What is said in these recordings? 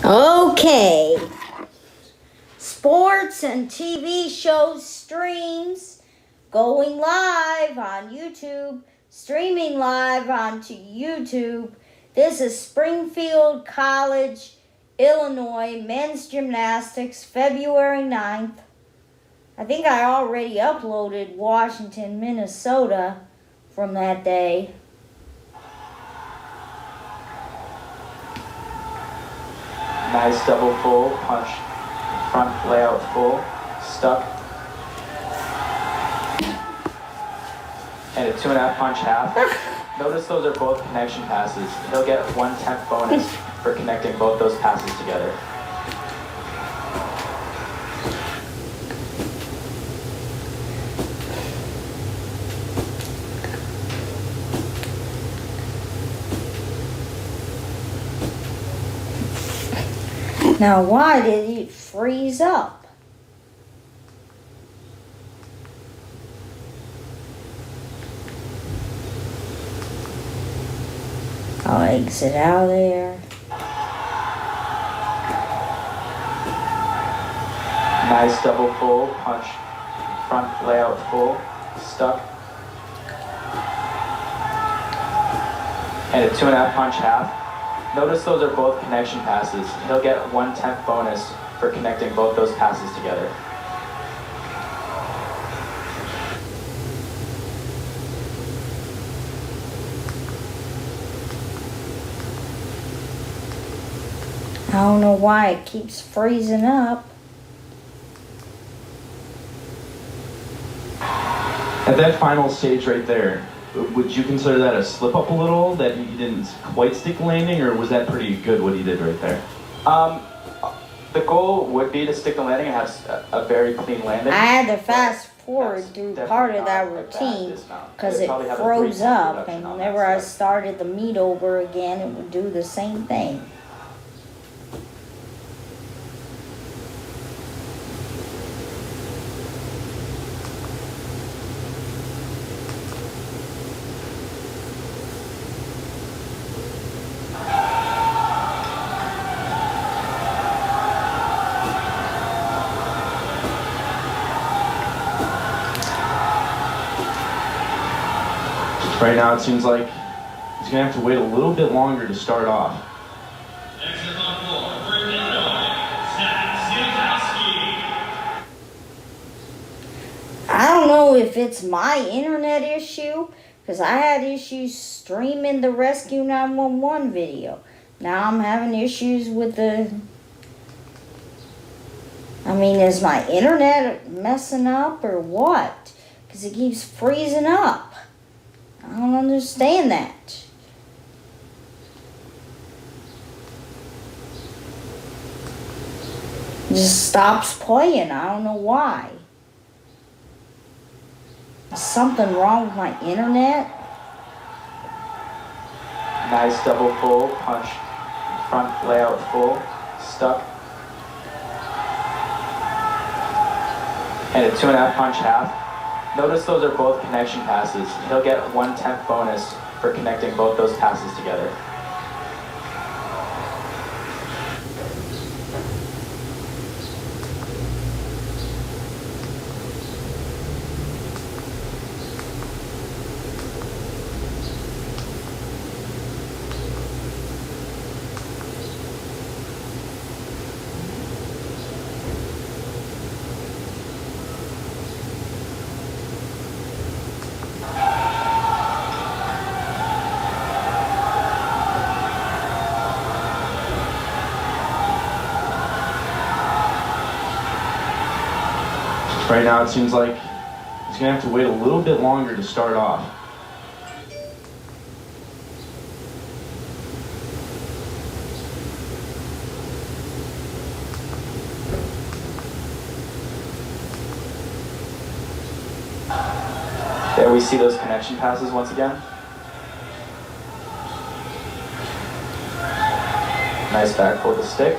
Okay. Sports and TV shows streams going live on YouTube, streaming live onto YouTube. This is Springfield College, Illinois, men's gymnastics, February 9th. I think I already uploaded Washington, Minnesota from that day. Nice double full, punch, front layout full, stuck. And a 2.5 punch half. Notice those are both connection passes. He'll get 1/10 bonus for connecting both those passes together. Now, why did it freeze up? I'll exit out of there. Nice double full, punch, front layout full, stuck. And a 2.5 punch half. Notice those are both connection passes. He'll get 1/10 bonus for connecting both those passes together. I don't know why it keeps freezing up. At that final stage right there, would you consider that a slip up a little, that he didn't quite stick landing, or was that pretty good what he did right there? The goal would be to stick the landing and have a very clean landing. I had to fast forward through part of that routine because it froze up, and whenever I started the meet over again, it would do the same thing. Right now it seems like he's going to have to wait a little bit longer to start off. I don't know if it's my internet issue, because I had issues streaming the Rescue 911 video. Now I'm having issues with the... is my internet messing up or what? Because it keeps freezing up. I don't understand that. It just stops playing. I don't know why. Is something wrong with my internet? Nice double full, punch, front layout full, stuck. And a 2.5 punch half. Notice those are both connection passes. He'll get 1/10 bonus for connecting both those passes together. Right now it seems like he's going to have to wait a little bit longer to start off. There we see those connection passes once again. Nice back pull the stick.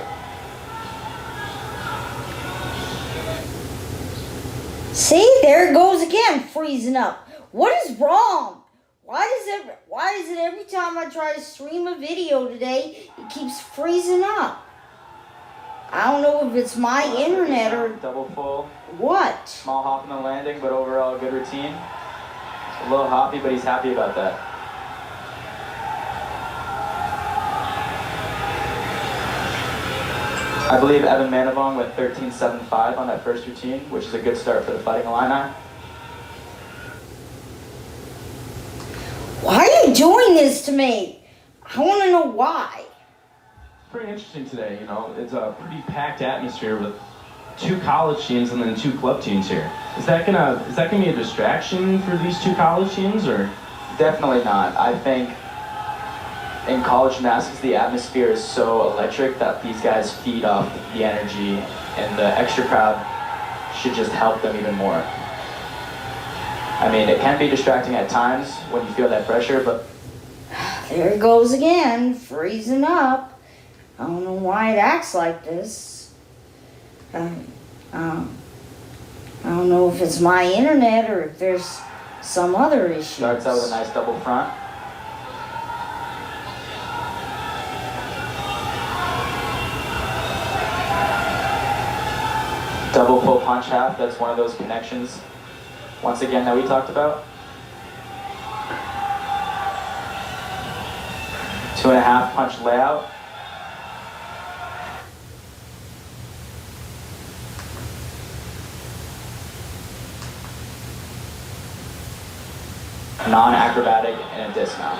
See, there it goes again, freezing up. What is wrong? Why is it every time I try to stream a video today, it keeps freezing up? I don't know if it's my internet or Double full. what. Small hop in the landing, but overall good routine. A little hoppy, but he's happy about that. I believe Evan Manavong went 13.75 on that first routine, which is a good start for the Fighting Illini. Why are you doing this to me? I want to know why. Pretty interesting today, you know. It's a pretty packed atmosphere with 2 college teams and then 2 club teams here. Is that gonna be a distraction for these 2 college teams, or? Definitely not. I think in college gymnastics, the atmosphere is so electric that these guys feed off the energy, and the extra crowd should just help them even more. I mean, it can be distracting at times when you feel that pressure, but... There it goes again, freezing up. I don't know why it acts like this. I don't know if it's my internet or if there's some other issue. Starts out with a nice double front. Double full punch half, that's one of those connections, once again, that we talked about. 2.5 punch layout. Non-acrobatic and a dismount.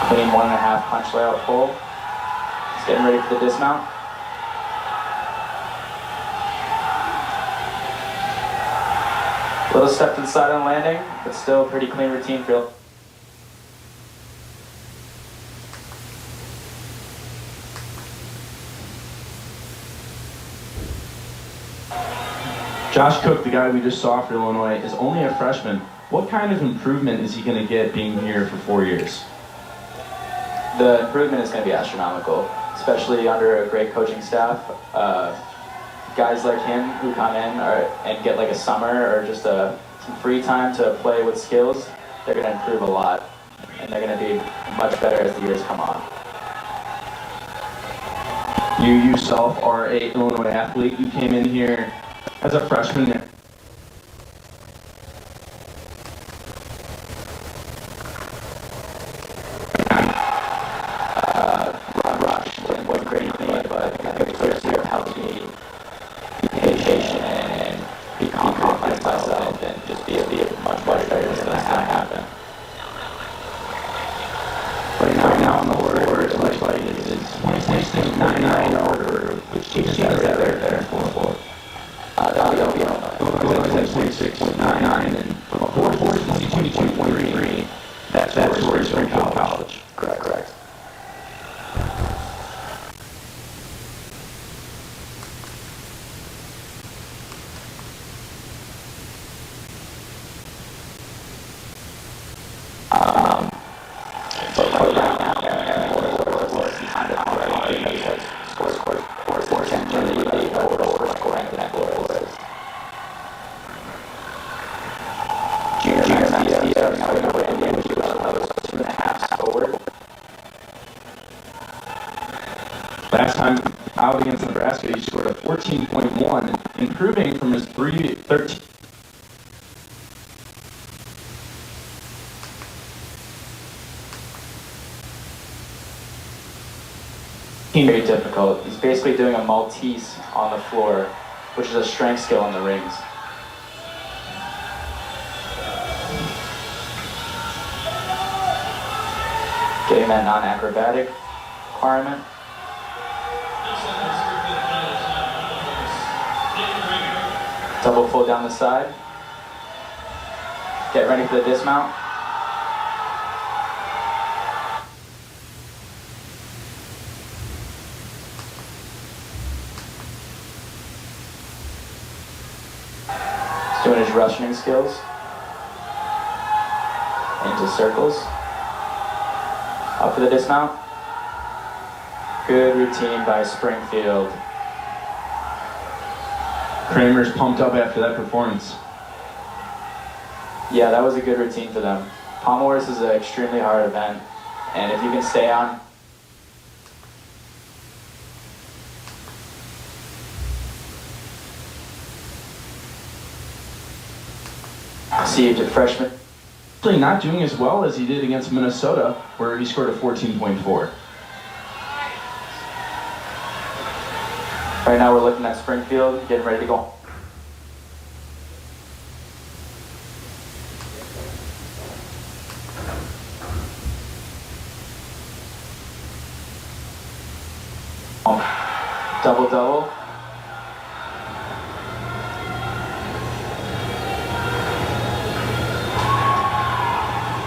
Clean 1.5 punch layout full. Just getting ready for the dismount. Little step to the side on landing, but still a pretty clean routine for. Josh Cook, the guy we just saw for Illinois, is only a freshman. What kind of improvement is he going to get being here for 4 years? The improvement is going to be astronomical, especially under a great coaching staff. Guys like him who come in and get like a summer or just some free time to play with skills, they're going to improve a lot, and they're going to be much better as the years come on. You yourself are an Illinois athlete. You came in here as a freshman. What great thing, but I think the first year helped me be patient and be confident in myself and just be a much better than that's going to happen. Right now, in the word, like it's 99 order, which teams that are there for. That'll be on 26.99 and from a 4.22.3. That's where it's from college. Correct. But right now, was behind it already because scores can really be scoring that was junior India, which was another 2.5 forward. Last time out against Nebraska, he scored a 14.1, improving from his 3.13. Very difficult. He's basically doing a Maltese on the floor, which is a strength skill in the rings. Getting that non-acrobatic requirement. Double full down the side. Get ready for the dismount. He's doing his rushing skills. Into circles. Up for the dismount. Good routine by Springfield. Kramer's pumped up after that performance. Yeah, that was a good routine for them. Pommel horse is an extremely hard event, and if you can stay on. See, freshman. Actually not doing as well as he did against Minnesota, where he scored a 14.4. Right now we're looking at Springfield, getting ready to go. Double-double.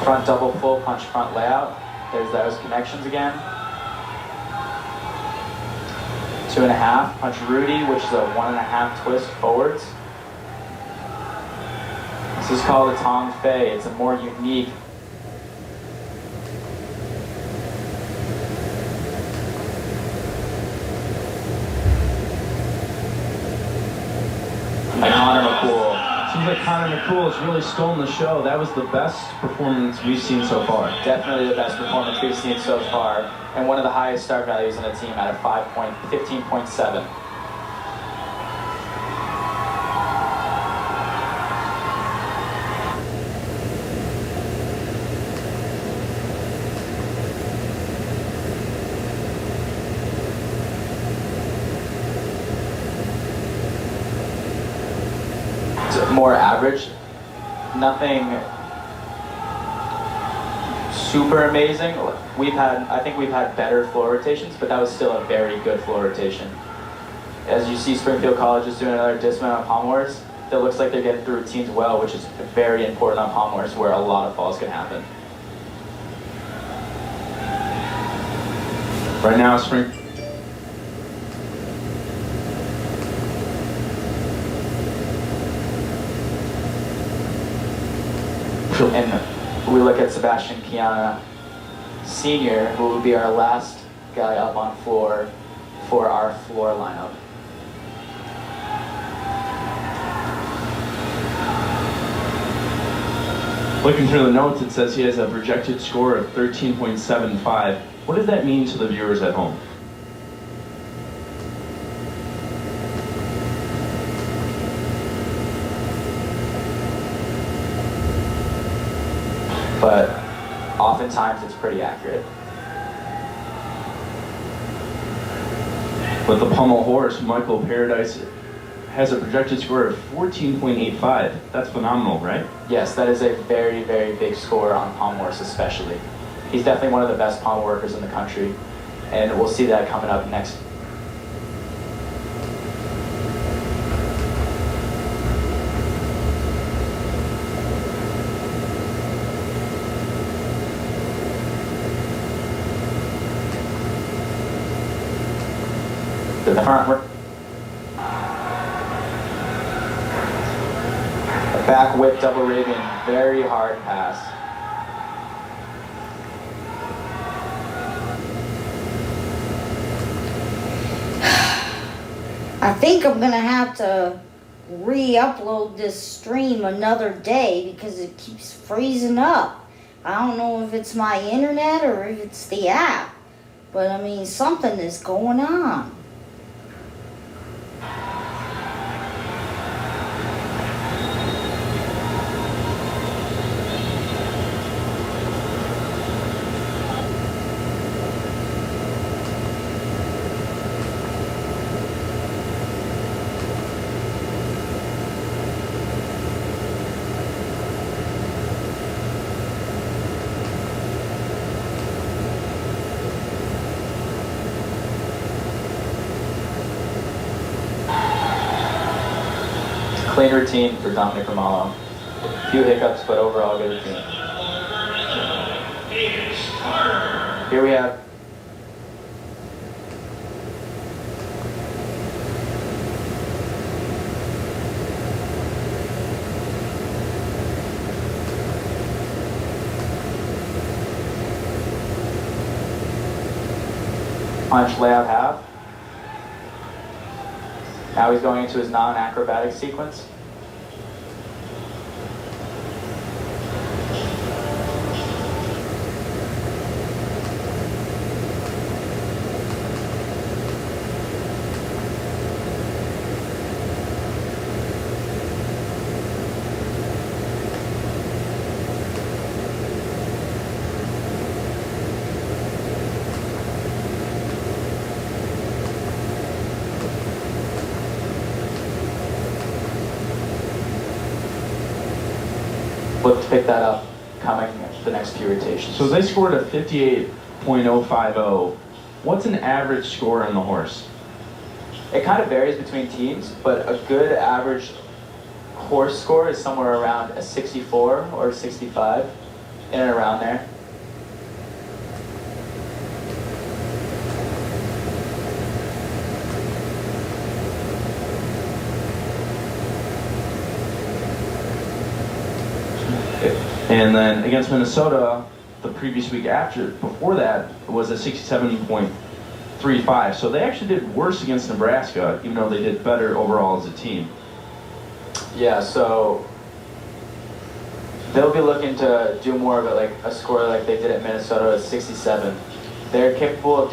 Front double pull, punch front layout. There's those connections again. 2.5, punch Rudy, which is a 1.5 twist forwards. This is called a Tong Fei. It's a more unique. Connor McCool. Seems like Connor McCool has really stolen the show. That was the best performance we've seen so far. Definitely the best performance we've seen so far, and one of the highest start values in the team at a 15.7. More average, nothing super amazing. I think we've had better floor rotations, but that was still a very good floor rotation. As you see, Springfield College is doing another dismount on pommel horse. It looks like they're getting through routines well, which is very important on pommel horse, where a lot of falls can happen. Right now, Springfield. And we look at Sebastian Kiana Sr., who will be our last guy up on floor for our floor lineup. Looking through the notes, it says he has a projected score of 13.75. What does that mean to the viewers at home? But oftentimes it's pretty accurate. With the pommel horse, Michael Paradise has a projected score of 14.85. That's phenomenal, right? Yes, that is a very, very big score on pommel horse especially. He's definitely one of the best pommel workers in the country, and we'll see that coming up next. The front work. A back whip double ribbon, very hard pass. I think I'm gonna have to re-upload this stream another day because it keeps freezing up. I don't know if it's my internet or if it's the app, but I mean, something is going on. Clean routine for Dominic Romalo. A few hiccups, but overall good routine. Here we have punch layout half. Now he's going into his non-acrobatic sequence. look to pick that up coming the next few rotations. So they scored a 58.050. What's an average score on the horse? It kind of varies between teams, but a good average horse score is somewhere around a 64 or 65, in and around there. And then against Minnesota, the previous week before that, was a 67.35. So they actually did worse against Nebraska, even though they did better overall as a team. Yeah, so they'll be looking to do more of it, like a score like they did at Minnesota at 67. They're capable of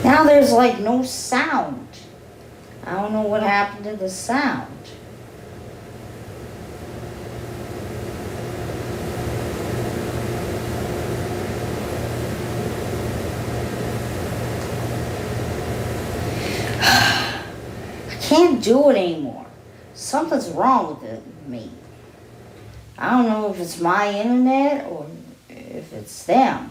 Now there's like no sound. I don't know what happened to the sound. I can't do it anymore. Something's wrong with me. I don't know if it's my internet or if it's them.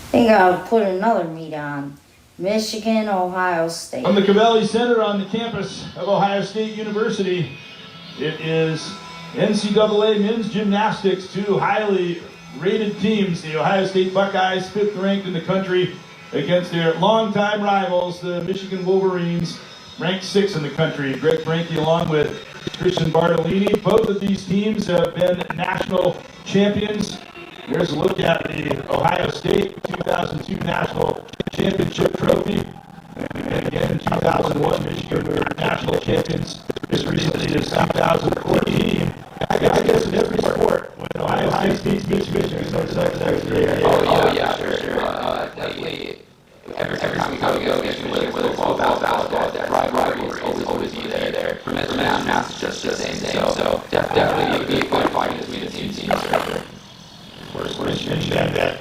I think I'll put another meet on. Michigan, Ohio State. From the Cavelli Center on the campus of Ohio State University, it is NCAA men's gymnastics, two highly rated teams. The Ohio State Buckeyes, 5th ranked in the country, against their longtime rivals, the Michigan Wolverines, ranked 6th in the country. Greg Franke along with Christian Bartolini. Both of these teams have been national champions. Here's a look at the Ohio State 2002 National Championship Trophy. And again, in 2001, Michigan were national champions as recently as 2014. I guess in every sport, when Ohio State beats Michigan, there's actually a... Oh, yeah, for sure. Definitely. Every time we go Michigan, whether it's football, basketball, that rivalry is always be there. For men's gymnastics, it's just the same. So definitely it would be a fun fight between the two teams for sure. First mention that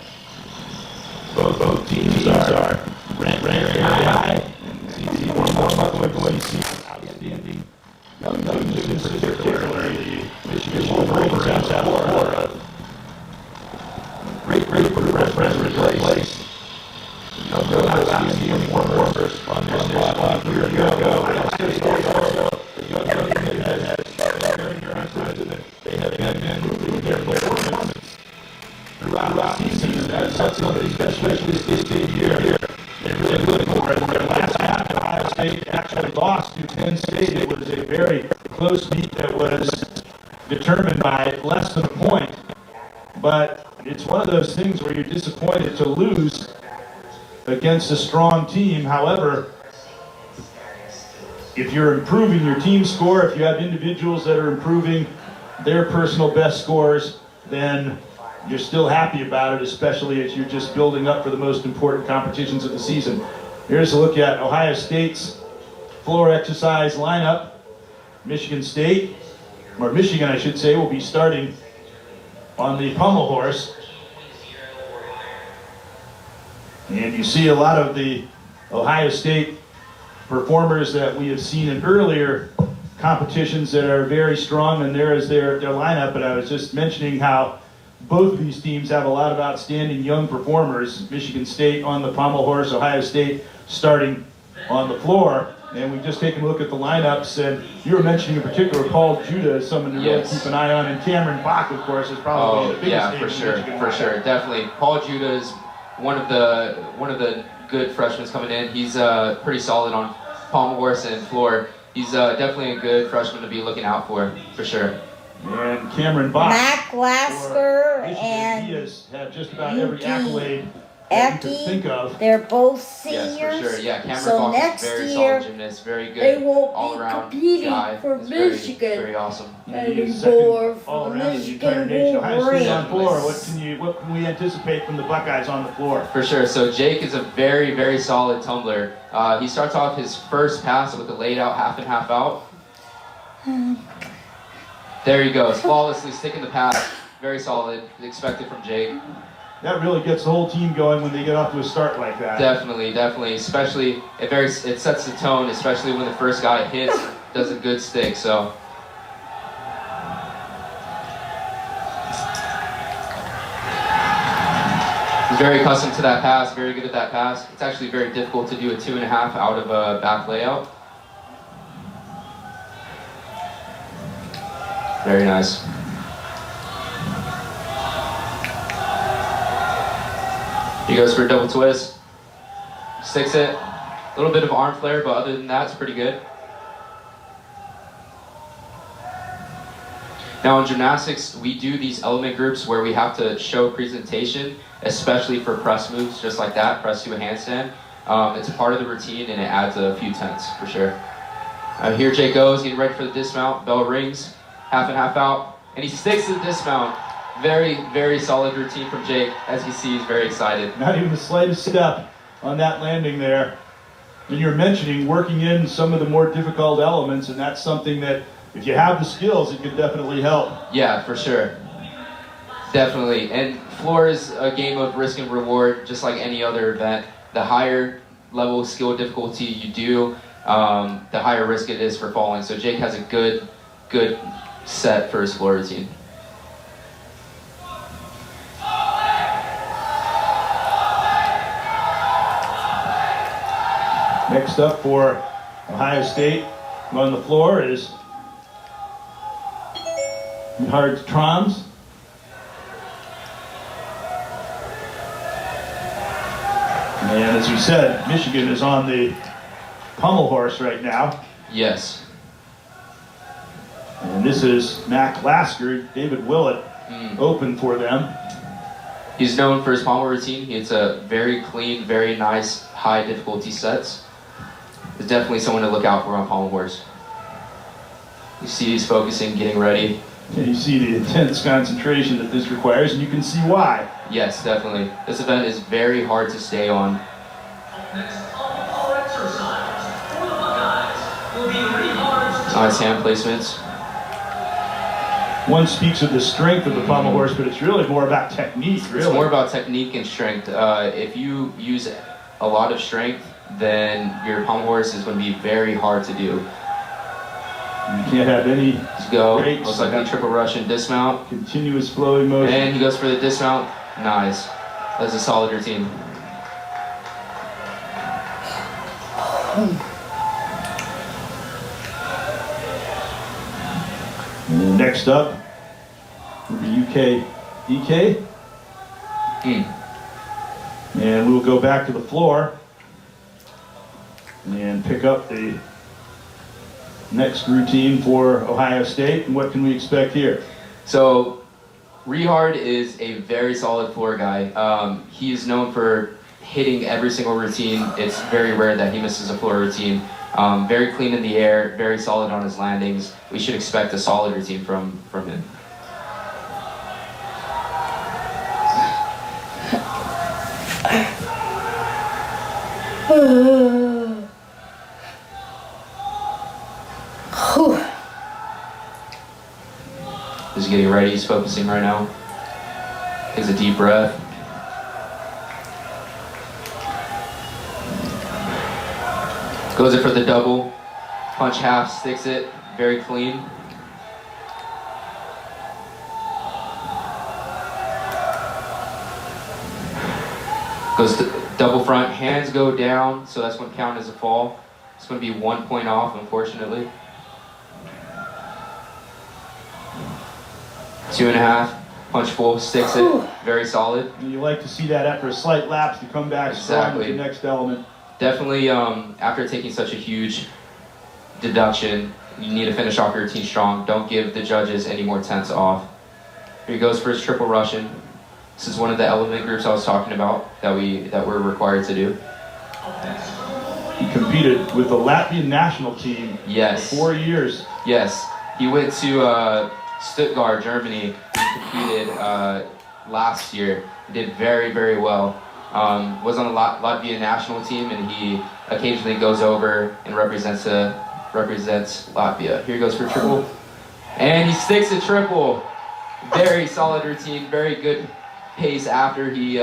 both teams are ranked very high. See one more month ago, you see outstanding young Michigan, particularly the Michigan Wolverines have that more of great place. Young outstanding one more first on this spot a year ago. They have been improving their performance throughout the season. That's something especially this year. They really look for it in their last half. Ohio State actually lost to Penn State. It was a very close meet that was determined by less than a point. But it's one of those things where you're disappointed to lose against a strong team. However, if you're improving your team score, if you have individuals that are improving their personal best scores, then you're still happy about it, especially as you're just building up for the most important competitions of the season. Here's a look at Ohio State's floor exercise lineup. Michigan, I should say, will be starting on the pommel horse. And you see a lot of the Ohio State performers that we have seen in earlier competitions that are very strong, and there is their lineup. But I was just mentioning how both of these teams have a lot of outstanding young performers. Michigan State on the pommel horse, Ohio State starting on the floor. And we've just taken a look at the lineups, and you were mentioning in particular Paul Judah as someone to really keep an eye on, and Cameron Bach, of course, is probably the biggest name in Michigan. For sure, definitely. Paul Judah is one of the good freshmen coming in. He's pretty solid on pommel horse and floor. He's definitely a good freshman to be looking out for sure. And Cameron Bach, Mac Lasker and he has had just about every accolade that you could think of. They're both seniors. Yes, for sure. Yeah, Cameron so Bach next is very year, solid gymnast, very good. they won't all be around competing guy. for It's Michigan very awesome. anymore all for around the entire Michigan nation. Ohio State on floor. Wolverines. What can we anticipate from the Buckeyes on the floor? For sure. So Jake is a very, very solid tumbler. He starts off his first pass with a laid out half and half out. There he goes, flawlessly sticking the pass. Very solid. Expected from Jake. That really gets the whole team going when they get off to a start like that. Definitely. Especially, it sets the tone, especially when the first guy hits, does a good stick. So. He's very accustomed to that pass, very good at that pass. It's actually very difficult to do a 2.5 out of a back layout. Very nice. He goes for a double twist. Sticks it. A little bit of arm flare, but other than that, it's pretty good. Now in gymnastics, we do these element groups where we have to show presentation, especially for press moves, just like that, press to a handstand. It's a part of the routine and it adds a few tenths for sure. Here Jake goes, getting ready for the dismount. Bell rings, half and half out, and he sticks the dismount. Very, very solid routine from Jake. As you see, he's very excited. Not even the slightest step on that landing there. And you're mentioning working in some of the more difficult elements, and that's something that if you have the skills, it can definitely help. Yeah, for sure. Definitely. And floor is a game of risk and reward, just like any other event. The higher level of skill difficulty you do, the higher risk it is for falling. So Jake has a good set for his floor routine. Next up for Ohio State on the floor is Hard Troms. And as we said, Michigan is on the pommel horse right now. Yes. And this is Mac Lasker, David Willett, open for them. He's known for his pommel routine. It's a very clean, very nice, high difficulty sets. It's definitely someone to look out for on pommel horse. You see he's focusing, getting ready. And you see the intense concentration that this requires, and you can see why. Yes, definitely. This event is very hard to stay on. Nice hand placements. One speaks of the strength of the pommel horse, but it's really more about technique, really. It's more about technique and strength. If you use a lot of strength, then your pommel horse is going to be very hard to do. You can't have any Let's go. breaks. Most likely triple Russian dismount. Continuous flowing motion. And he goes for the dismount. Nice. That's a solid routine. And next up will be EK. And we will go back to the floor and pick up the next routine for Ohio State. And what can we expect here? So, Rehard is a very solid floor guy. He is known for hitting every single routine. It's very rare that he misses a floor routine. Very clean in the air, very solid on his landings. We should expect a solid routine from him. He's getting ready, he's focusing right now. Takes a deep breath. Goes it for the double. Punch half, sticks it, very clean. Goes to double front, hands go down, so that's going to count as a fall. It's going to be 1 point off, unfortunately. 2.5, punch full, sticks it, very solid. And you like to see that after a slight lapse to come back strong with the next element. Definitely, after taking such a huge deduction, you need to finish off your routine strong. Don't give the judges any more tenths off. Here he goes for his triple Russian. This is one of the element groups I was talking about that we're required to do. He competed with the Latvian national team Yes. for 4 years. Yes. He went to Stuttgart, Germany. He competed last year. Did very, very well. Was on the Latvian national team, and he occasionally goes over and represents Latvia. Here he goes for triple. And he sticks a triple. Very solid routine, very good pace after he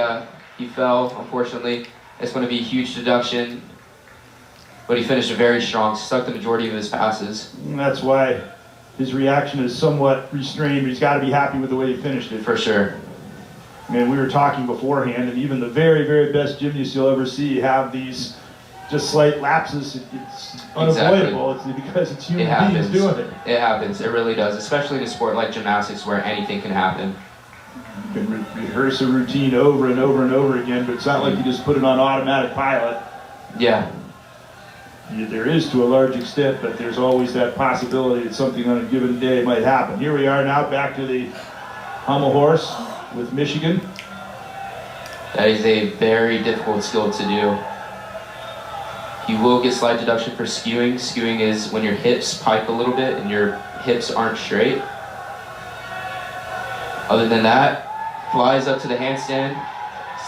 fell, unfortunately. It's going to be a huge deduction, but he finished very strong, stuck the majority of his passes. And that's why his reaction is somewhat restrained, but he's got to be happy with the way he finished it. For sure. Man, we were talking beforehand, and even the very, very best gymnasts you'll ever see have these just slight lapses. It's unavoidable. Exactly. It's because it's human beings doing it. It happens. It really does, especially in a sport like gymnastics where anything can happen. You can rehearse a routine over and over and over again, but it's not like you just put it on automatic pilot. Yeah. There is to a large extent, but there's always that possibility that something on a given day might happen. Here we are now back to the Hummel horse with Michigan. That is a very difficult skill to do. You will get slight deduction for skewing. Skewing is when your hips pike a little bit and your hips aren't straight. Other than that, flies up to the handstand,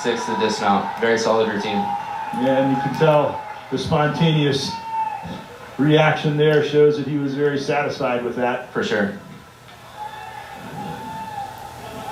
sticks to the dismount. Very solid routine. Yeah, and you can tell the spontaneous reaction there shows that he was very satisfied with that. For sure.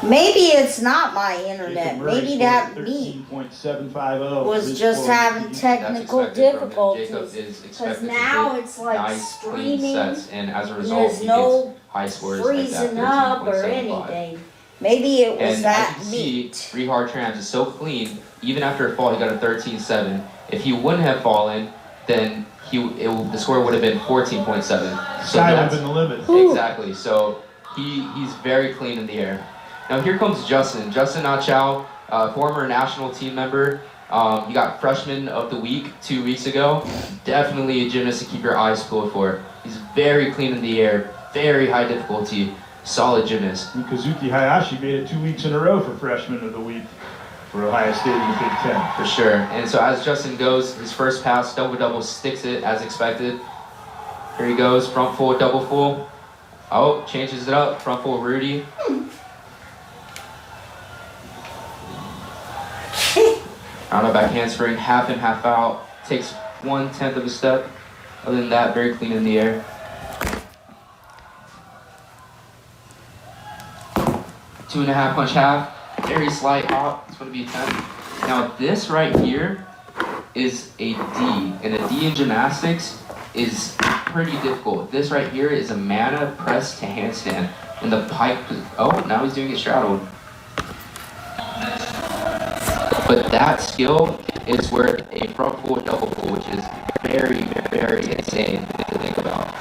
Maybe it's not my internet. Maybe that meet 13.750 was just having technical difficulties. Jacob is Because expected now to it's like nice, clean streaming. sets, and as a result, There's he no gets high scores freezing like up that, or 13.75. anything. Maybe it was And that as you can meat. see, Rehard Trans is so clean. Even after a fall, he got a 13.7. If he wouldn't have fallen, then the score would have been 14.7. So Sky would have been the limit. Exactly. So he's very clean in the air. Now here comes Justin. Justin Nachow, former national team member. He got freshman of the week 2 weeks ago. Definitely a gymnast to keep your eyes peeled for. He's very clean in the air, very high difficulty, solid gymnast. And Kazuki Hayashi made it 2 weeks in a row for freshman of the week for Ohio State in the Big Ten. For sure. And so as Justin goes, his first pass, double-double, sticks it as expected. Here he goes, front full, double full. Oh, changes it up, front full Rudy. On a back handspring, half in, half out. Takes 1/10 of a step. Other than that, very clean in the air. Two and a half punch half. Very slight hop. It's going to be a 10. Now this right here is a D. And a D in gymnastics is pretty difficult. This right here is a mana press to handstand. And the pike, oh, now he's doing it straddled. But that skill is where a front full, double full, which is very, very insane to think about.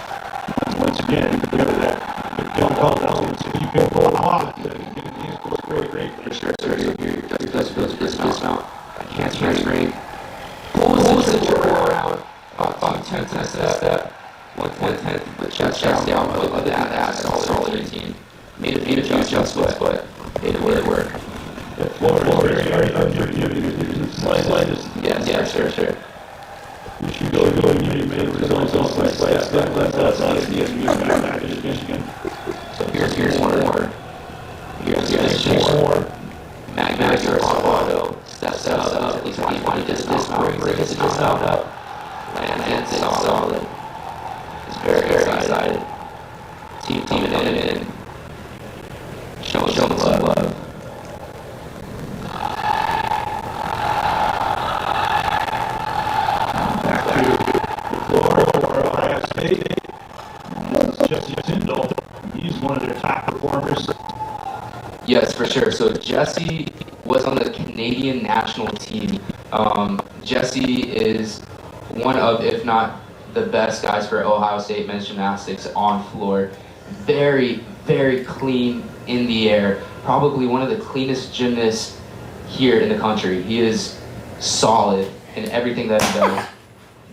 Once again, remember that. Don't call down. So you can pull off. It's great. For sure, sir. So here, just goes dismount. Handspring. Pulls the trigger around. About 2/10 of a step. 1/10, but chest down. Other than that, that's all solid routine. Made a few adjustments, but made it work. The floor is very slightest. Yes, sure. You should go and you made results on slight step. That's on the Michigan. So here's one more. Here's more. Magna your auto. Steps up. At least he does dismount. Brings the dismount up. Lands it solid. He's very, very excited. Teaming in. Showing love. Jesse Tyndall, he's one of their top performers. Yes, for sure. So Jesse was on the Canadian national team. Jesse is one of, if not the best guys for Ohio State men's gymnastics on floor. Very, very clean in the air. Probably one of the cleanest gymnasts here in the country. He is solid in everything that he does.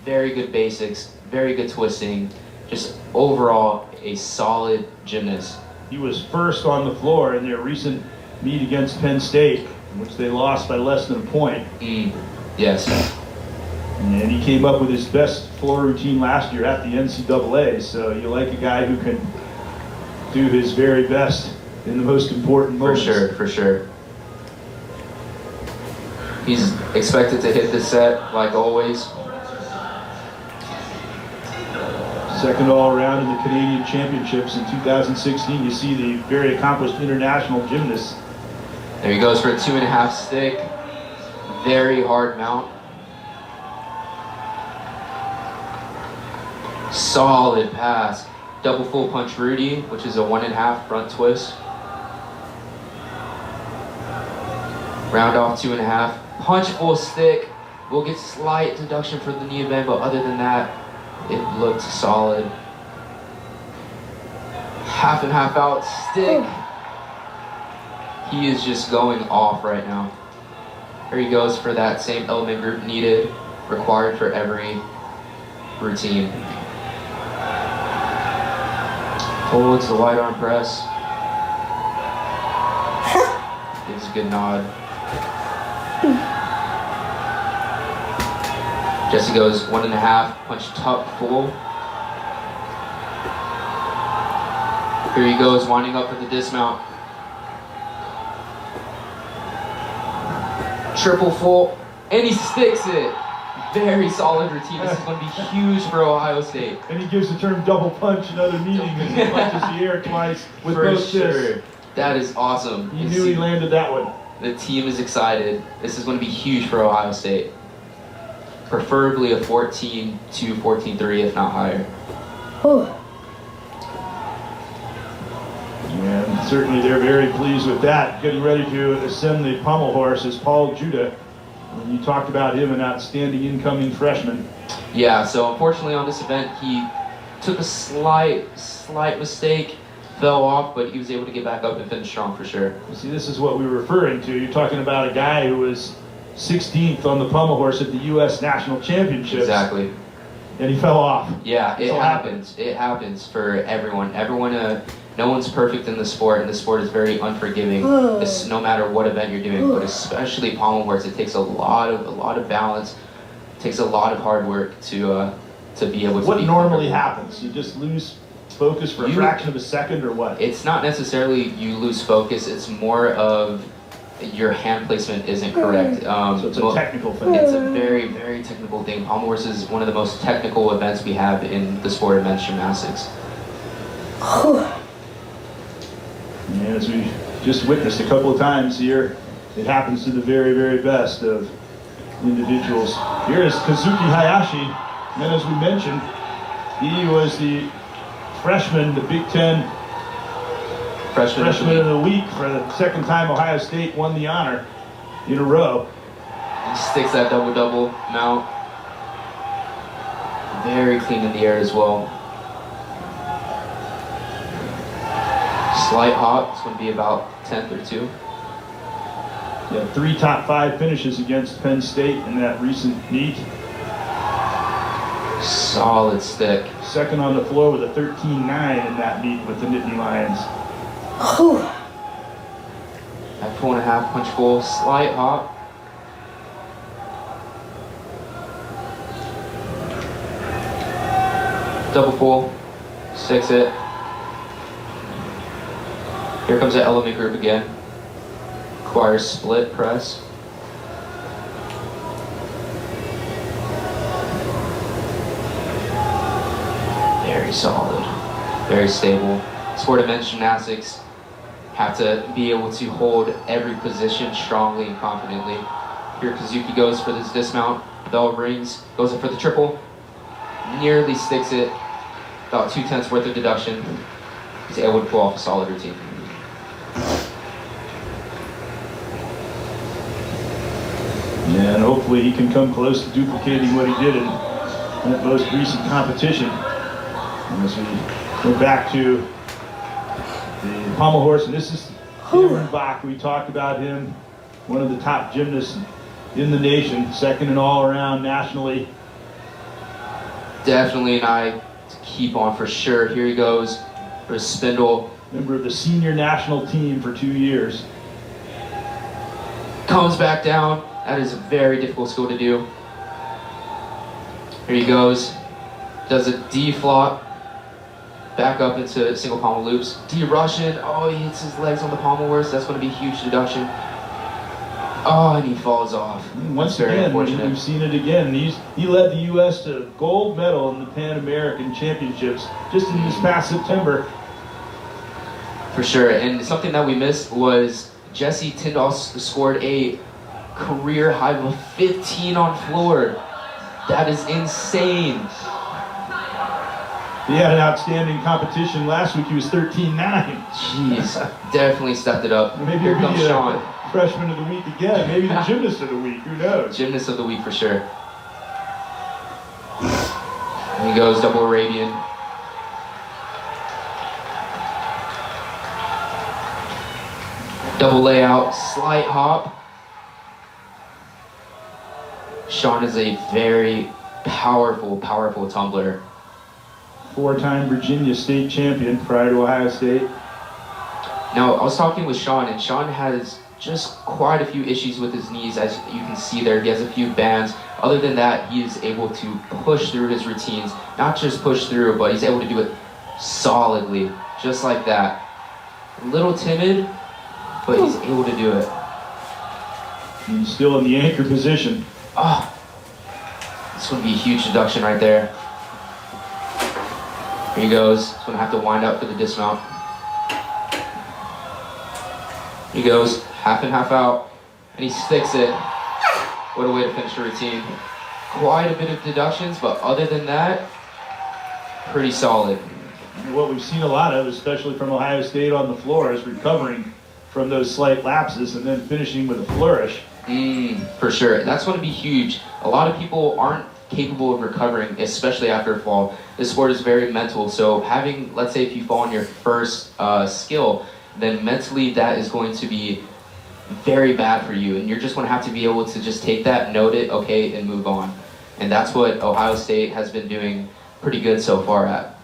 Very good basics, very good twisting. Just overall, a solid gymnast. He was first on the floor in their recent meet against Penn State, in which they lost by less than a point. Yes. And he came up with his best floor routine last year at the NCAA, so you like a guy who can do his very best in the most important moments. For sure. He's expected to hit the set like always. Second all around in the Canadian Championships in 2016. You see the very accomplished international gymnast. There he goes for a 2.5 stick. Very hard mount. Solid pass. Double full punch Rudy, which is a 1.5 front twist. Round off 2.5. Punch full stick. We'll get slight deduction for the knee bend, but other than that, it looked solid. Half and half out stick. He is just going off right now. Here he goes for that same element group needed, required for every routine. Holds the wide arm press. Gives a good nod. Jesse goes 1.5, punch tuck full. Here he goes, winding up for the dismount. Triple full, and he sticks it. Very solid routine. This is going to be huge for Ohio State. And he gives the term double punch in other meetings as he punches the air twice with For both sure. fists. That is awesome. He knew he landed that one. The team is excited. This is going to be huge for Ohio State. Preferably a 14-2, 14-3, if not higher. And certainly they're very pleased with that. Getting ready to ascend the pommel horse is Paul Judah. And you talked about him, an outstanding incoming freshman. Yeah, so unfortunately on this event, he took a slight mistake, fell off, but he was able to get back up and finish strong for sure. See, this is what we were referring to. You're talking about a guy who was 16th on the pommel horse at the U.S. National Championships. Exactly. And he fell off. Yeah, it happens. It happens for everyone. No one's perfect in the sport, and the sport is very unforgiving. No matter what event you're doing, but especially pommel horse, it takes a lot of balance. It takes a lot of hard work to be able to. What normally happens? You just lose focus for a fraction of a second, or what? It's not necessarily you lose focus. It's more of your hand placement isn't correct. So it's a technical thing. It's a very, very technical thing. Pommel horse is one of the most technical events we have in the sport of men's gymnastics. And as we just witnessed a couple of times here, it happens to the very, very best of individuals. Here is Kazuki Hayashi. And then as we mentioned, he was the freshman, the Big Ten Freshman of the Week for the second time Ohio State won the honor in a row. He sticks that double-double mount. Very clean in the air as well. Slight hop, it's going to be about 10th or 2. Yeah, 3 top 5 finishes against Penn State in that recent meet. Solid stick. Second on the floor with a 13-9 in that meet with the Nittany Lions. At 4.5 punch full, slight hop. Double full, sticks it. Here comes the element group again. Requires split press. Very solid, very stable. Sport of men's gymnastics have to be able to hold every position strongly and confidently. Here Kazuki goes for this dismount, bell rings, goes in for the triple, nearly sticks it, about 2/10 worth of deduction. He's able to pull off a solid routine. hopefully he can come close to duplicating what he did in that most recent competition. And as we go back to the pommel horse, and this is Cameron Bach. We talked about him, one of the top gymnasts in the nation, second in all around nationally. Definitely an eye to keep on for sure. Here he goes for his spindle. Member of the senior national team for 2 years. Comes back down. That is a very difficult skill to do. Here he goes. Does a D flop. Back up into single pommel loops. D Russian. Oh, he hits his legs on the pommel horse. That's going to be a huge deduction. Oh, and he falls off. Once That's very again, unfortunate. we've seen it again. He led the U.S. to gold medal in the Pan American Championships just in this past September. For sure. And something that we missed was Jesse Tyndall scored a career high of 15 on floor. That is insane. He had an outstanding competition last week. He was 13-9. Jeez, definitely stepped it up. Maybe Here he'll comes be Sean. a freshman of the week again. Maybe the gymnast of the week. Who knows? Gymnast of the week for sure. And he goes double Arabian. Double layout, slight hop. Sean is a very powerful, powerful tumbler. Four-time Virginia state champion prior to Ohio State. Now, I was talking with Sean, and Sean has just quite a few issues with his knees, as you can see there. He has a few bands. Other than that, he is able to push through his routines. Not just push through, but he's able to do it solidly, just like that. A little timid, but he's able to do it. He's still in the anchor position. Oh, this would be a huge deduction right there. Here he goes. He's gonna have to wind up for the dismount. He goes, half in, half out, and he sticks it. What a way to finish a routine. Quite a bit of deductions, but other than that, pretty solid. What we've seen a lot of, especially from Ohio State on the floor, is recovering from those slight lapses and then finishing with a flourish. For sure. That's going to be huge. A lot of people aren't capable of recovering, especially after a fall. This sport is very mental, so having, let's say if you fall on your first skill, then mentally that is going to be very bad for you, and you're just going to have to be able to just take that, note it, okay, and move on. And that's what Ohio State has been doing pretty good so far at.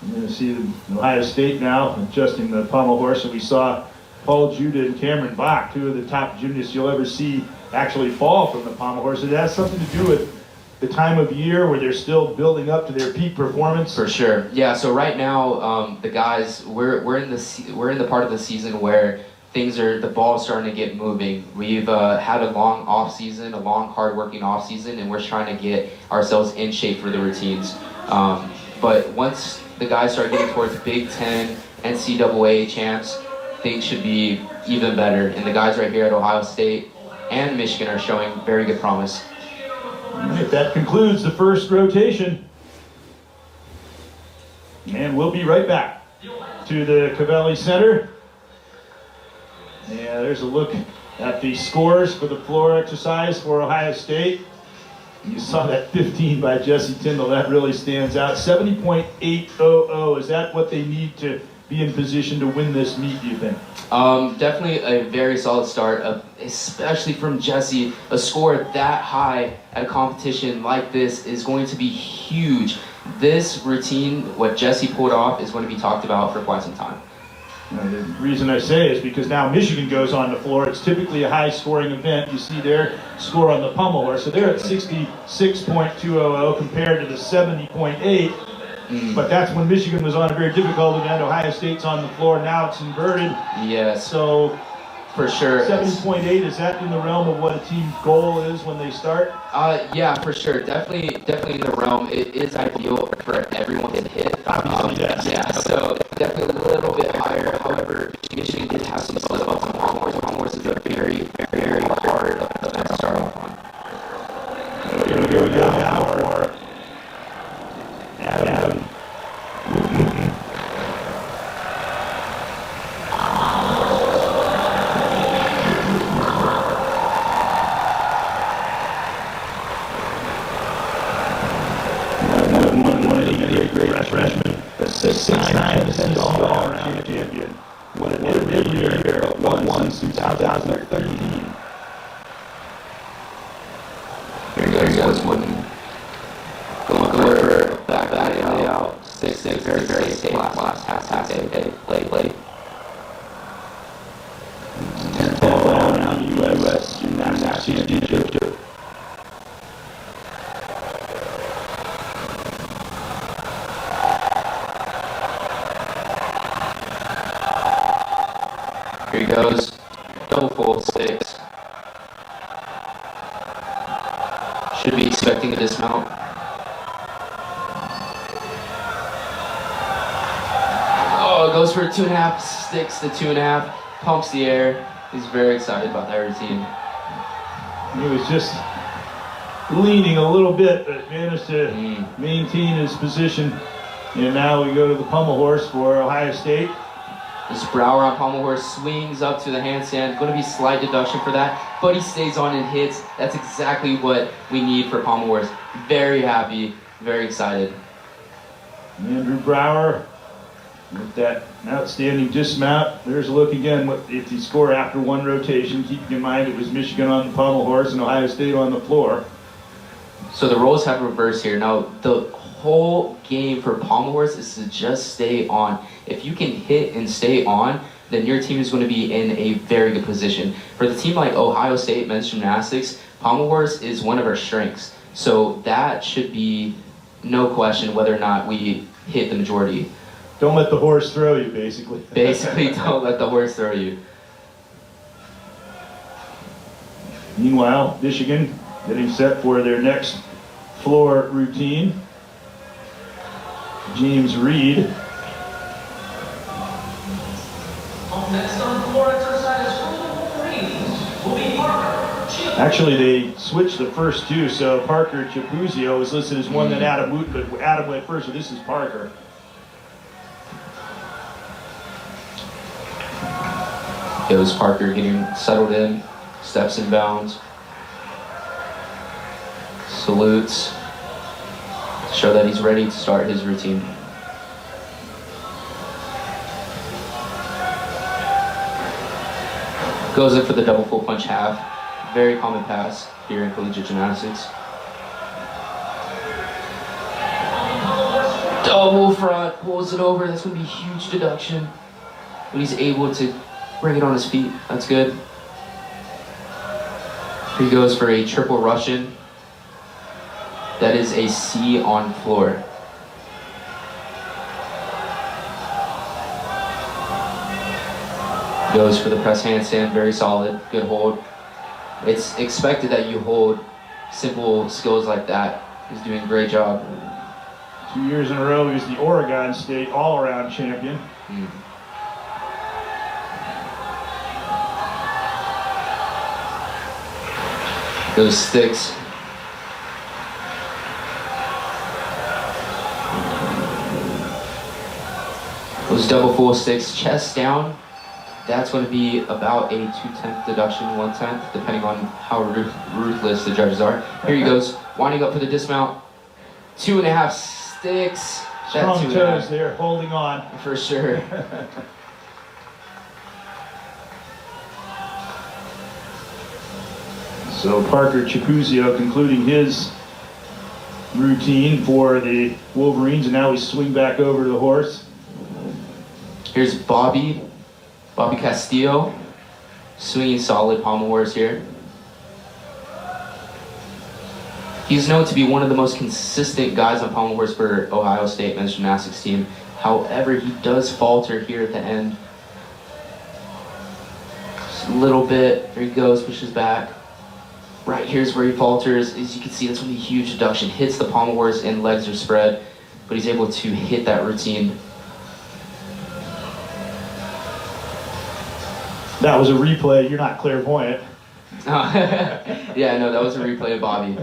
You're going to see Ohio State now adjusting the pommel horse, and we saw Paul Judah and Cameron Bach, two of the top gymnasts you'll ever see actually fall from the pommel horse. It has something to do with the time of year where they're still building up to their peak performance. For sure. Yeah. So right now, the guys, we're in the part of the season where the ball's starting to get moving. We've had a long off season, a long hard working off season, and we're trying to get ourselves in shape for the routines. But once the guys start getting towards Big Ten, NCAA champs, things should be even better. And the guys right here at Ohio State and Michigan are showing very good promise. If that concludes the first rotation. And we'll be right back to the Covelli Center. Yeah, there's a look at the scores for the floor exercise for Ohio State. You saw that 15 by Jesse Tyndall. That really stands out. 70.800. Is that what they need to be in position to win this meet, do you think? Definitely a very solid start, especially from Jesse. A score that high at a competition like this is going to be huge. This routine, what Jesse pulled off, is going to be talked about for quite some time. The reason I say is because now Michigan goes on the floor. It's typically a high-scoring event. You see their score on the pommel horse. So they're at 66.200 compared to the 70.8. But that's when Michigan was on a very difficult event. Ohio State's on the floor. Now it's inverted. Yes. So for sure. 70.8, is that in the realm of what a team's goal is when they start? Yeah, for sure. Definitely in the realm. It is ideal for everyone to hit. Yes. Yeah, so definitely a little bit higher. However, Michigan did have some slip ups on pommel horse. Pommel horse is a very, very hard event to start off on. Here we go now for Adam. since 2013. Here he goes, one. Going for back out. 6-6, very safe. Last half, play. 10th ball down on the U.S. Gymnastics Championship. Here he goes. Double full 6. Should be expecting a dismount. Oh, goes for a 2.5, sticks the 2.5, pumps the air. He's very excited about that routine. He was just leaning a little bit, but managed to maintain his position. And now we go to the pommel horse for Ohio State. This Brower on pommel horse swings up to the handstand. Going to be slight deduction for that, but he stays on and hits. That's exactly what we need for pommel horse. Very happy, very excited. Andrew Brower with that outstanding dismount. There's a look again if you score after one rotation. Keeping in mind it was Michigan on the pommel horse and Ohio State on the floor. So the roles have reversed here. Now the whole game for pommel horse is to just stay on. If you can hit and stay on, then your team is going to be in a very good position. For the team like Ohio State men's gymnastics, pommel horse is one of our strengths. So that should be no question whether or not we hit the majority. Don't let the horse throw you, basically. Basically, don't let the horse throw you. Meanwhile, Michigan getting set for their next floor routine. James Reed. Next on floor exercise for the Wolverines will be Parker. Actually, they switched the first two, so Parker Chapuzio was listed as one that Adam went, but Adam went first, so this is Parker. Goes Parker getting settled in, steps in bounds, salutes, to show that he's ready to start his routine. Goes in for the double full punch half. Very common pass here in collegiate gymnastics. Double front, pulls it over. That's going to be a huge deduction. But he's able to bring it on his feet. That's good. He goes for a triple Russian. That is a C on floor. Goes for the press handstand, very solid, good hold. It's expected that you hold simple skills like that. He's doing a great job. 2 years in a row, he was the Oregon State all-around champion. Those sticks. Those double full sticks, chest down. That's going to be about a 2/10 deduction, 1/10, depending on how ruthless the judges are. Here he goes, winding up for the dismount. 2.5 sticks. That Strong toes there, holding on. for sure. So Parker Chapuzio concluding his routine for the Wolverines, and now we swing back over to the horse. Here's Bobby Castillo, swinging solid pommel horse here. He's known to be one of the most consistent guys on pommel horse for Ohio State men's gymnastics team. However, he does falter here at the end. Just a little bit. There he goes, pushes back. Right here's where he falters. As you can see, that's going to be a huge deduction. Hits the pommel horse and legs are spread, but he's able to hit that routine. That was a replay. You're not clairvoyant. Yeah, no, that was a replay of Bobby.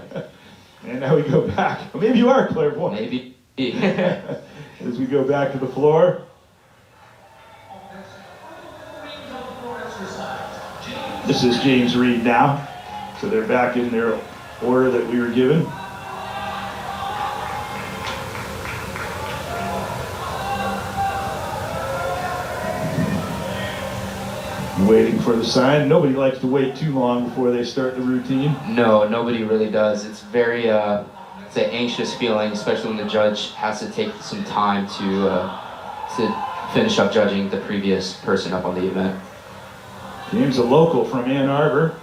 And now we go back. Well, maybe you are clairvoyant. Maybe. As we go back to the floor. This is James Reed now. So they're back in their order that we were given. Waiting for the sign. Nobody likes to wait too long before they start the routine. No, nobody really does. It's very, it's an anxious feeling, especially when the judge has to take some time to finish up judging the previous person up on the event. James, a local from Ann Arbor.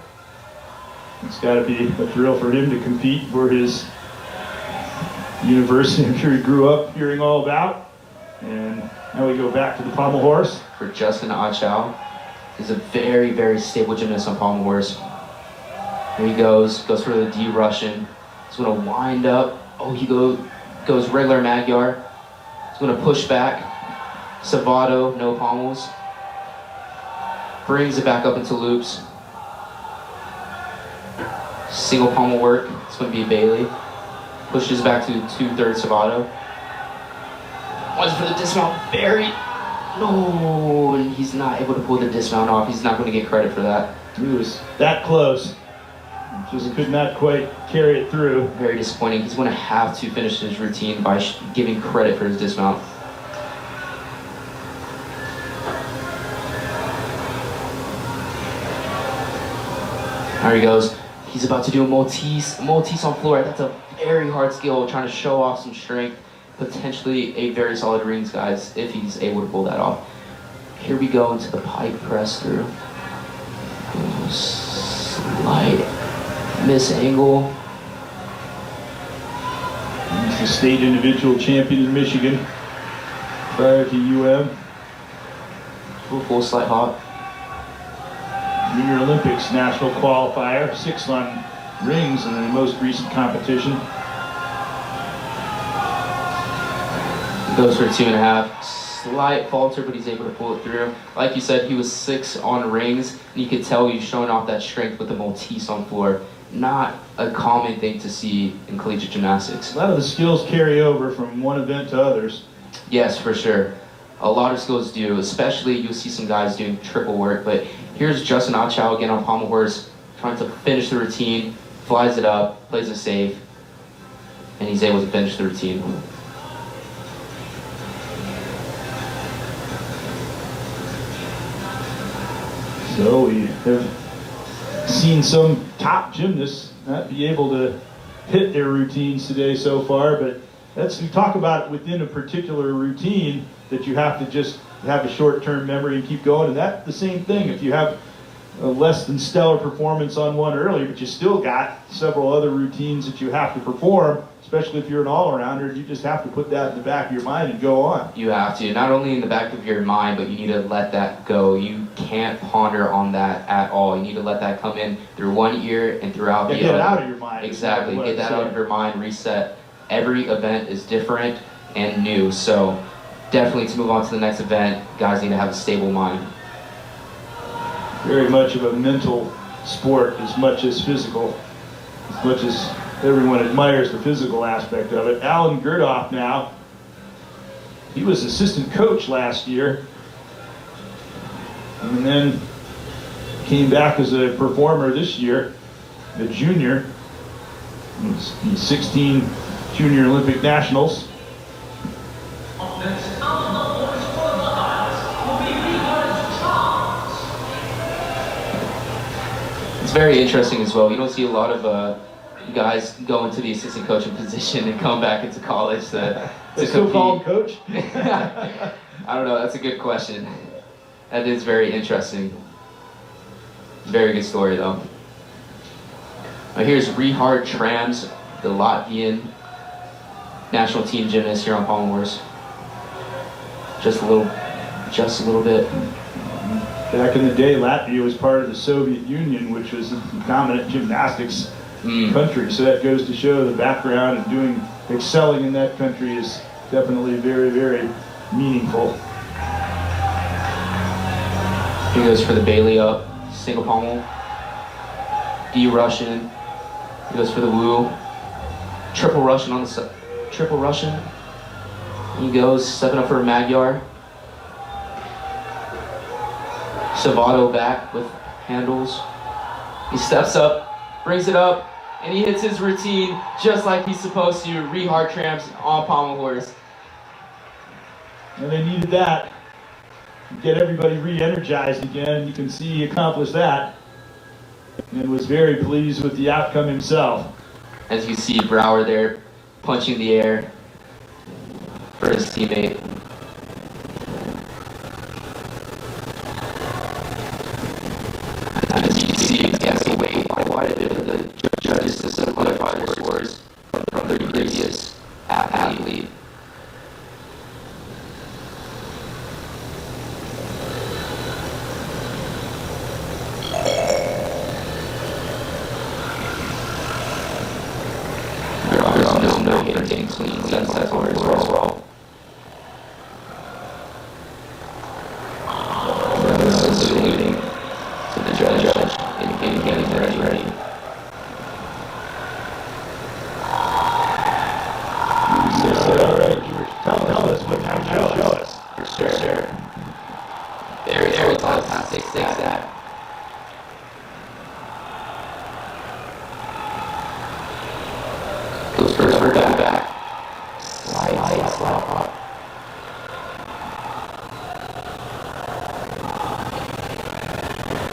It's got to be a thrill for him to compete for his university. I'm sure he grew up hearing all about. And now we go back to the pommel horse. For Justin Achow, he's a very, very stable gymnast on pommel horse. Here he goes for the D Russian. He's going to wind up. Oh, he goes regular Magyar. He's going to push back. Savato, no pommels. Brings it back up into loops. Single pommel work. It's going to be Bailey. Pushes back to 2/3 Savato. One's for the dismount. Very. No, and he's not able to pull the dismount off. He's not going to get credit for that. He was that close. Just could not quite carry it through. Very disappointing. He's going to have to finish his routine by giving credit for his dismount. There he goes. He's about to do a Maltese on floor. That's a very hard skill, trying to show off some strength. Potentially a very solid rings, guys, if he's able to pull that off. Here we go into the pike press through. Slight miss angle. He's the state individual champion in Michigan prior to Full slight hop. Junior Olympics national qualifier, 6 on rings in the most recent competition. Goes for 2.5. Slight falter, but he's able to pull it through. Like you said, he was 6 on rings, and you could tell he's showing off that strength with the Maltese on floor. Not a common thing to see in collegiate gymnastics. A lot of the skills carry over from one event to others. Yes, for sure. A lot of skills do, especially you'll see some guys doing triple work, but here's Justin Achow again on pommel horse, trying to finish the routine, flies it up, plays it safe, and he's able to finish the routine. So we have seen some top gymnasts not be able to hit their routines today so far, but we talk about within a particular routine that you have to just have a short-term memory and keep going, and that's the same thing. If you have a less than stellar performance on one earlier, but you still got several other routines that you have to perform, especially if you're an all-arounder, you just have to put that in the back of your mind and go on. You have to, not only in the back of your mind, but you need to let that go. You can't ponder on that at all. You need to let that come in through one ear and throughout the other. Get it out of your mind. Exactly, get that out of your mind, reset. Every event is different and new, so definitely to move on to the next event, guys need to have a stable mind. Very much of a mental sport as much as physical, as much as everyone admires the physical aspect of it. Alan Gerdoff now, he was assistant coach last year and then came back as a performer this year, a junior, in 16 Junior Olympic Nationals. Up next, out of the horse for the Buckeyes will be Rehard Charles. It's very interesting as well. You don't see a lot of guys go into the assistant coaching position and come back into college to Still call him compete. coach? I don't know, that's a good question. That is very interesting. Very good story though. Now here's Rehard Trams, the Latvian national team gymnast here on pommel horse. Just a little bit. Back in the day, Latvia was part of the Soviet Union, which was the dominant gymnastics country. So that goes to show the background and excelling in that country is definitely very, very meaningful. He goes for the Bailey up, single pommel, D Russian. He goes for the Woo, triple Russian on the triple Russian. He goes stepping up for a Magyar. Savato back with handles. He steps up, brings it up, and he hits his routine just like he's supposed to. Rehard Trams on pommel horse. And they needed that. get everybody re-energized again. You can see he accomplished that and was very pleased with the outcome himself. As you see Brower there punching the air for his teammate. As you can see, he has to wait quite a bit for the judges to solidify their scores from the previous athlete. There's no hitting clean sunset or as well. Saluting to the judge in getting ready. Tell us what kind of show us. For sure. Very fantastic that. Goes for back. Slide up.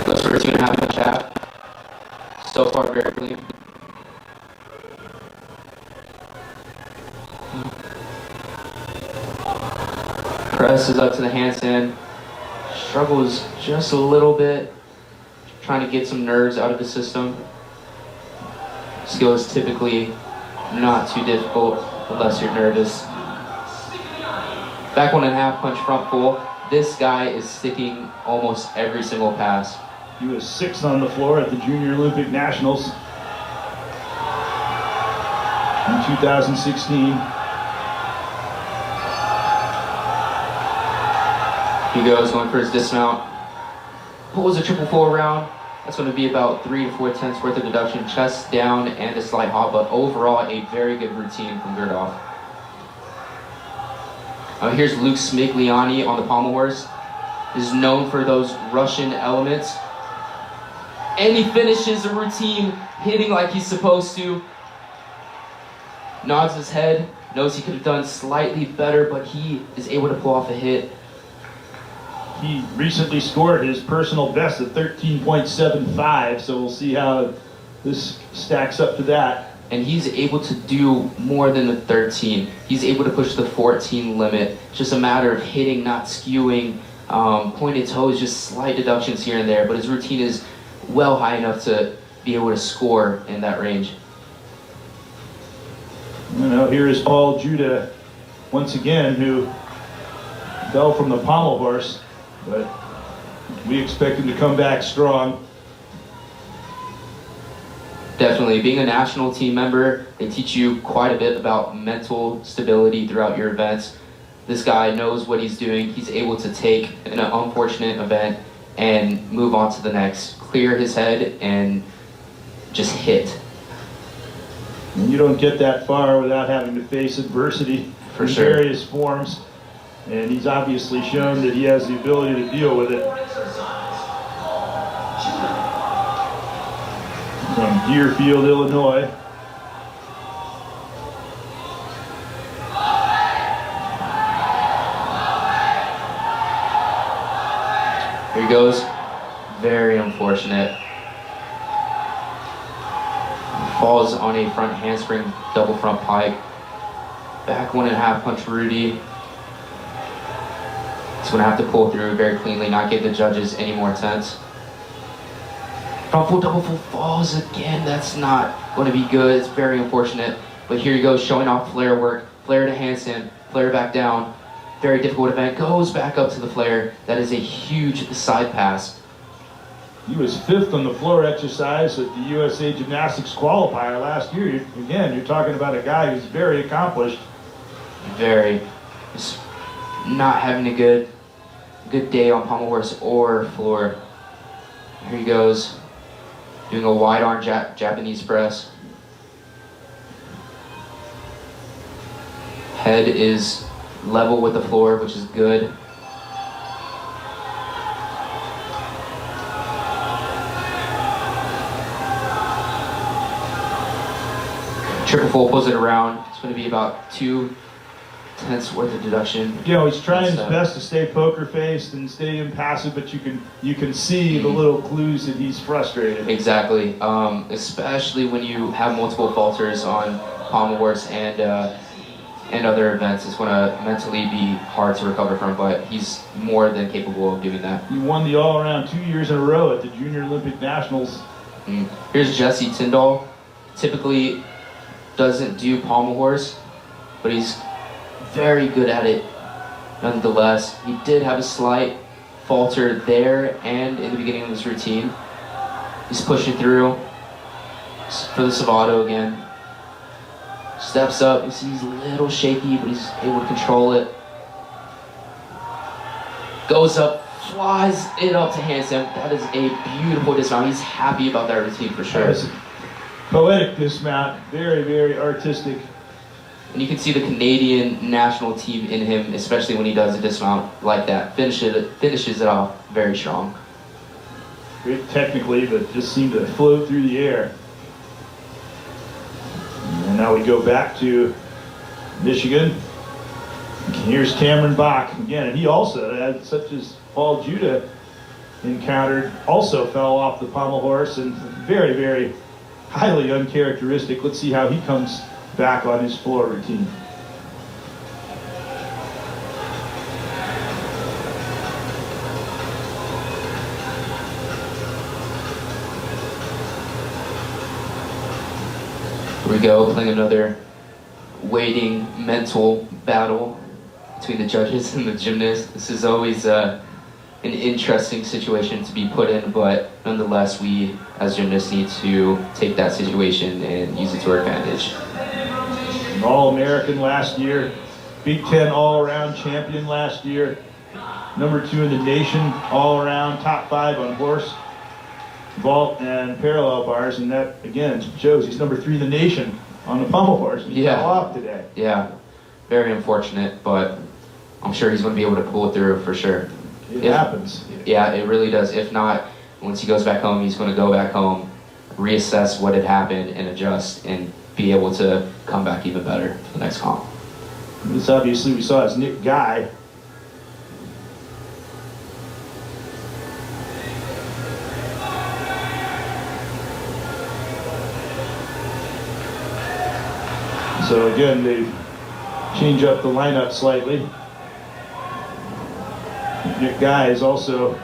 Goes for 2.5 punch out. So far, very clean. Presses up to the handstand. Struggles just a little bit. Trying to get some nerves out of the system. Skill is typically not too difficult unless you're nervous. Back 1.5 punch front pull. This guy is sticking almost every single pass. He was 6th on the floor at the Junior Olympic Nationals in 2016. He goes, going for his dismount. Pulls a triple pull around. That's going to be about 3 to 4 tenths worth of deduction, chest down and a slight hop, but overall a very good routine from Gerdoff. Here's Luke Smigliani on the pommel horse. Is known for those Russian elements. And he finishes the routine hitting like he's supposed to. Nods his head, knows he could have done slightly better, but he is able to pull off a hit. He recently scored his personal best at 13.75, so we'll see how this stacks up to that. And he's able to do more than the 13. He's able to push the 14 limit. It's just a matter of hitting, not skewing, pointed toes, just slight deductions here and there, but his routine is well high enough to be able to score in that range. Here is Paul Judah once again, who fell from the pommel horse, but we expect him to come back strong. Definitely. Being a national team member, they teach you quite a bit about mental stability throughout your events. This guy knows what he's doing. He's able to take an unfortunate event and move on to the next. Clear his head and just hit. And you don't get that far without having to face adversity in various forms. And he's obviously shown that he has the ability to deal with it. From Deerfield, Illinois. Here he goes. Very unfortunate. Falls on a front handspring, double front pike. Back 1.5 punch Rudy. He's going to have to pull through very cleanly, not give the judges any more tense. Front full, double full falls again. That's not going to be good. It's very unfortunate. But here he goes, showing off flare work. Flare to handstand, flare back down. Very difficult event. Goes back up to the flare. That is a huge side pass. He was 5th on the floor exercise at the USA Gymnastics qualifier last year. Again, you're talking about a guy who's very accomplished. Very. Just not having a good day on pommel horse or floor. Here he goes. Doing a wide arm Japanese press. Head is level with the floor, which is good. Triple full pulls it around. It's going to be about 2 tenths worth of deduction. You know, he's trying his That's, best to stay poker faced and stay impassive, but you can see the little clues that he's frustrated. Exactly, especially when you have multiple falters on pommel horse and other events. It's going to mentally be hard to recover from, but he's more than capable of doing that. He won the all-around 2 years in a row at the Junior Olympic Nationals. Here's Jesse Tyndall. Typically doesn't do pommel horse, but he's very good at it nonetheless. He did have a slight falter there and in the beginning of his routine. He's pushing through for the Savato again. Steps up, you see he's a little shaky, but he's able to control it. Goes up, flies it up to handstand. That is a beautiful dismount. He's happy about that routine for sure. That's a poetic dismount, very, very artistic. And you can see the Canadian national team in him, especially when he does a dismount like that. Finishes it off very strong. Great technically, but just seemed to float through the air. And now we go back to Michigan. Here's Cameron Bach again, and he also, had, such as Paul Judah encountered, also fell off the pommel horse and very, very highly uncharacteristic. Let's see how he comes back on his floor routine. Here we go, playing another waiting mental battle between the judges and the gymnast. This is always an interesting situation to be put in, but nonetheless, we as gymnasts need to take that situation and use it to our advantage. An All-American last year, Big Ten all-around champion last year, #2 in the nation, all-around, top 5 on horse, vault, and parallel bars, and that, again, shows he's #3 in the nation on the pommel horse. He fell off today. Yeah, very unfortunate, but I'm sure he's going to be able to pull it through for sure. It happens. Yeah, it really does. If not, once he goes back home, he's going to go back home, reassess what had happened, and adjust, and be able to come back even better for the next comp. This obviously we saw is Nick Guy. So again, they change up the lineup slightly. Nick Guy is also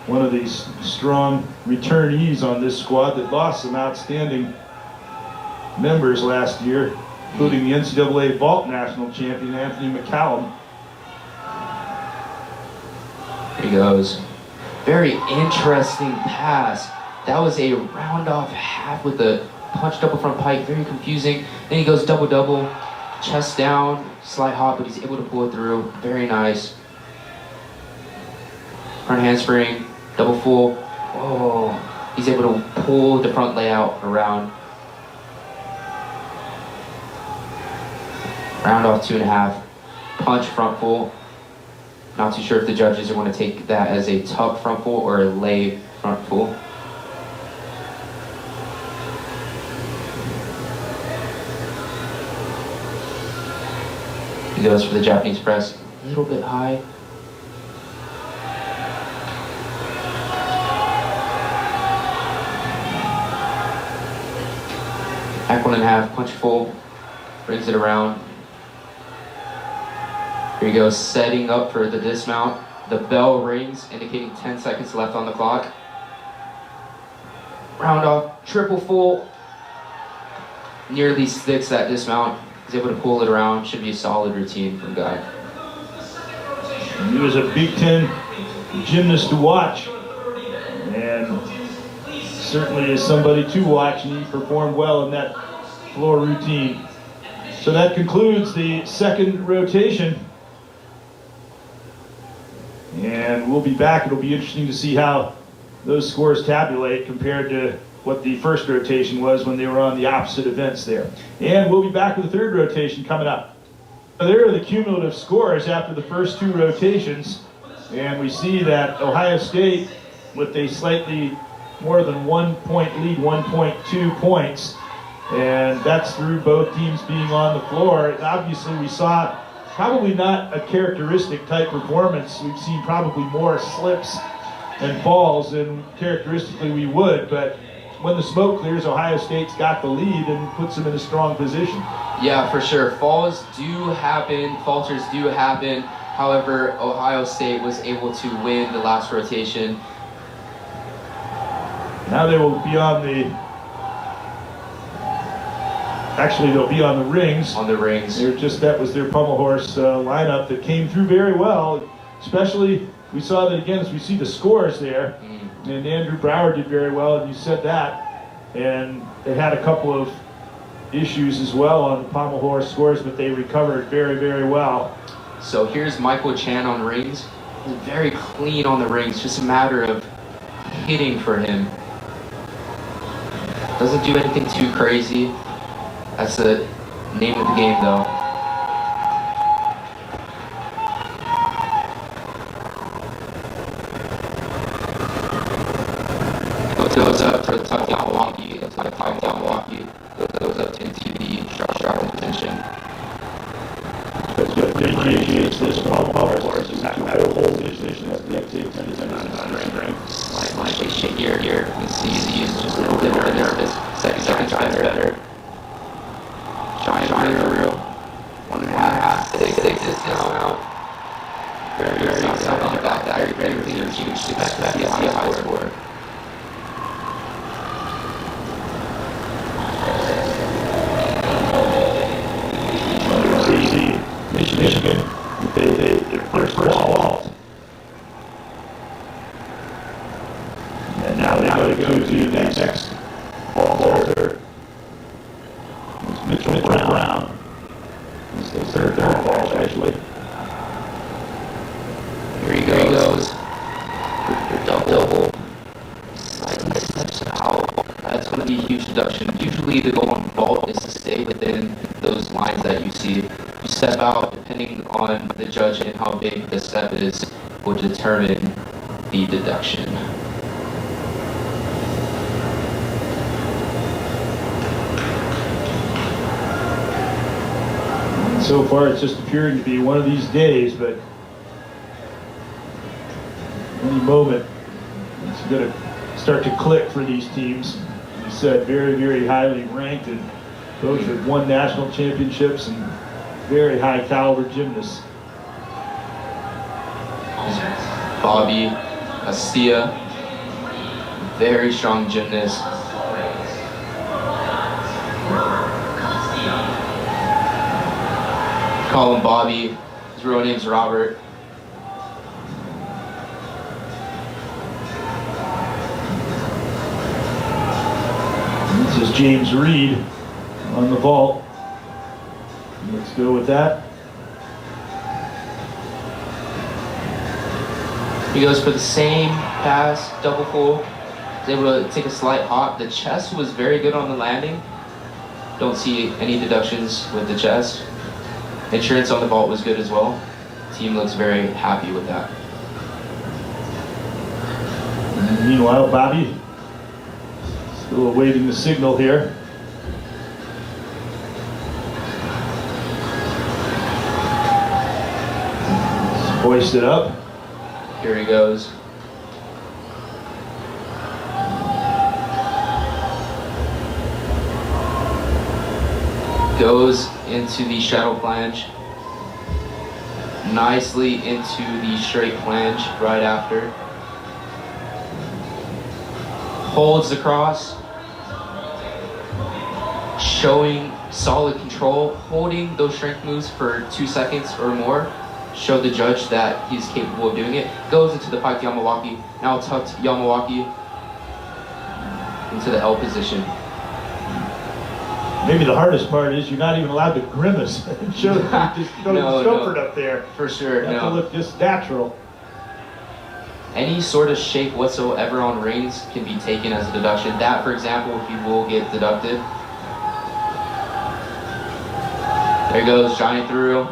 one of these strong returnees on this squad that lost some outstanding members last year, including the NCAA vault national champion Anthony McCallum. Here he goes. Very interesting pass. That was a round off half with the punch double front pike, very confusing. Then he goes double, chest down, slight hop, but he's able to pull it through. Very nice. Front handspring, double full. Oh, he's able to pull the front layout around. Round off 2.5, punch front full. Not too sure if the judges are going to take that as a tuck front full or a lay front full. He goes for the Japanese press, a little bit high. Back 1.5, punch full, brings it around. Here he goes, setting up for the dismount. The bell rings, indicating 10 seconds left on the clock. Round off, triple full. Nearly sticks that dismount. He's able to pull it around. Should be a solid routine from Guy. He was a Big Ten gymnast to watch, and certainly is somebody to watch, and he performed well in that floor routine. So that concludes the second rotation. And we'll be back. It'll be interesting to see how those scores tabulate compared to what the first rotation was when they were on the opposite events there. And we'll be back with the third rotation coming up. So there are the cumulative scores after the first 2 rotations. And we see that Ohio State, with a slightly more than 1 point lead, 1.2 points. And that's through both teams being on the floor. And obviously we saw probably not a characteristic type performance. We've seen probably more slips and falls than characteristically we would, but when the smoke clears, Ohio State's got the lead and puts them in a strong position. Yeah, for sure. Falls do happen, falters do happen. However, Ohio State was able to win the last rotation. Now they will be on the, actually they'll be on the rings. On the rings. That was their pommel horse lineup that came through very well. Especially, we saw that again as we see the scores there. And Andrew Brower did very well, and you said that. And they had a couple of issues as well on the pommel horse scores, but they recovered very, very well. So here's Michael Chan on rings. He's very clean on the rings, just a matter of hitting for him. Doesn't do anything too crazy. That's the name of the game though. Goes up for the tuck down Milwaukee, goes up into the sharp position. Differentiates this pommel horse is not going to hold his position as the active ring. Like a shake here. You can see he's just a little bit more nervous. Second try better. Giant real. 1.5. Six is now. Very excited about that. Very huge success. That's the high score. Michigan, their first wall. And now they got to go to the next vaulter. It's Mitchell Brown. It's the third vault, actually. Here he goes. Double. That's going to be a huge deduction. Usually the goal on vault is to stay within those lines that you see. You step out, depending on the judge and how big the step is, will determine the deduction. So far, it's just appearing to be one of these days, but any moment, it's going to start to click for these teams. As you said, very, very highly ranked, and both have won national championships and very high caliber gymnasts. Bobby Castilla, very strong gymnast. Call him Bobby. His real name's Robert. This is James Reed on the vault. Let's go with that. He goes for the same pass, double full. He's able to take a slight hop. The chest was very good on the landing. Don't see any deductions with the chest. Insurance on the vault was good as well. Team looks very happy with that. And meanwhile, Bobby still awaiting the signal here. Hoist it up. Here he goes. Goes into the shadow flange. Nicely into the straight flange right after. Holds the cross. Showing solid control. Holding those strength moves for 2 seconds or more. Show the judge that he's capable of doing it. Goes into the pike Yamawaki. Now tucked Yamawaki into the L position. Maybe the hardest part is you're not even allowed to grimace and show that you just throw discomfort up there. For sure, You have to look just natural. Any sort of shake whatsoever on rings can be taken as a deduction. That, for example, he will get deducted. There goes, giant through.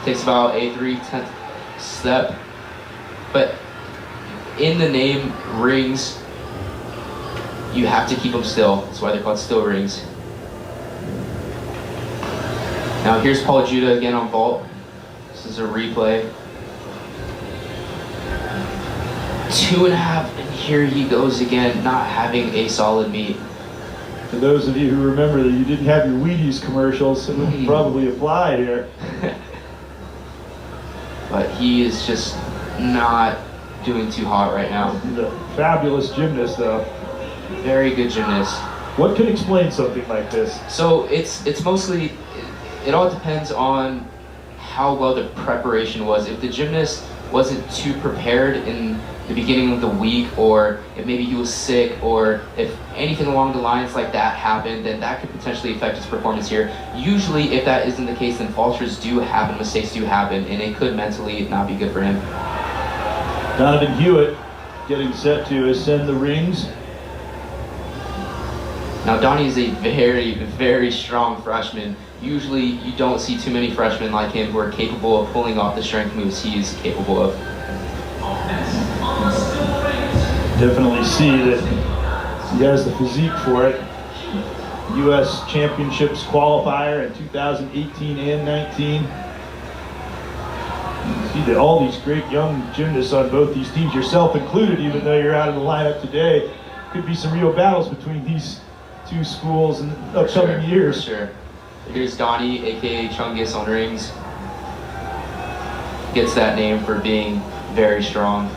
Takes about a 3/10 step. But in the name rings, you have to keep them still. That's why they're called still rings. Now here's Paul Judah again on vault. This is a replay. 2.5, and here he goes again, not having a solid meet. For those of you who remember that you didn't have your Wheaties commercials, it would probably apply here. But he is just not doing too hot right now. He's a fabulous gymnast, though. Very good gymnast. What can explain something like this? So it's mostly, it all depends on how well the preparation was. If the gymnast wasn't too prepared in the beginning of the week, or if maybe he was sick, or if anything along the lines like that happened, then that could potentially affect his performance here. Usually, if that isn't the case, then falters do happen, mistakes do happen, and it could mentally not be good for him. Donovan Hewitt getting set to ascend the rings. Now Donnie is a very, very strong freshman. Usually you don't see too many freshmen like him who are capable of pulling off the strength moves he is capable of. Definitely see that he has the physique for it. U.S. Championships qualifier in 2018 and 19. You see that all these great young gymnasts on both these teams, yourself included, even though you're out of the lineup today, could be some real battles between these two schools in the upcoming years. For sure. Here's Donnie, aka Chungus on rings. Gets that name for being very strong.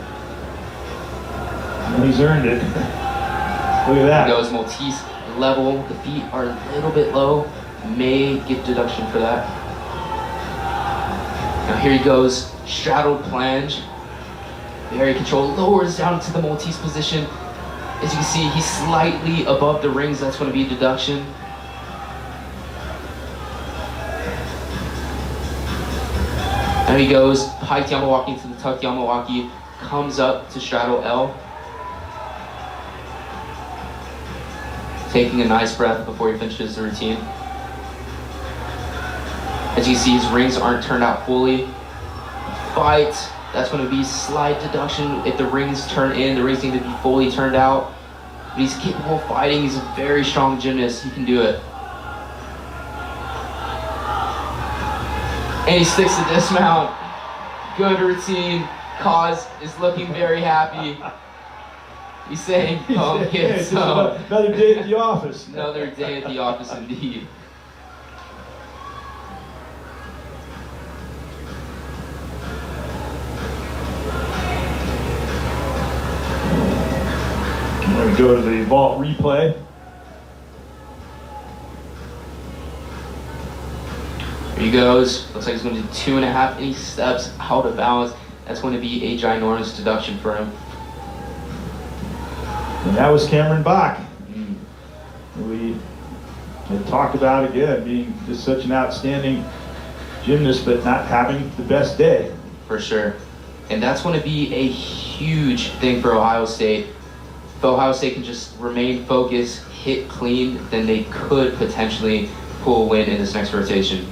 And he's earned it. Look at that. He goes Maltese level. The feet are a little bit low. May get deduction for that. Now here he goes, straddled planche. Very controlled, lowers down to the Maltese position. As you can see, he's slightly above the rings. That's going to be a deduction. There he goes, hiked Yamawaki to the tucked Yamawaki, comes up to straddle L. Taking a nice breath before he finishes the routine. As you can see, his rings aren't turned out fully. Fight, that's going to be slight deduction. If the rings turn in, the rings need to be fully turned out. But he's capable of fighting. He's a very strong gymnast. He can do it. And he sticks to dismount. Good routine. Cause is looking very happy. He's saying, "Oh, kids, another day at the office." Another day at the office, indeed. We're going to go to the vault replay. Here he goes. Looks like he's going to do 2.5, and he steps out of balance. That's going to be a ginormous deduction for him. And that was Cameron Bach. We had talked about, again, being just such an outstanding gymnast, but not having the best day. For sure. And that's going to be a huge thing for Ohio State. If Ohio State can just remain focused, hit clean, then they could potentially pull a win in this next rotation.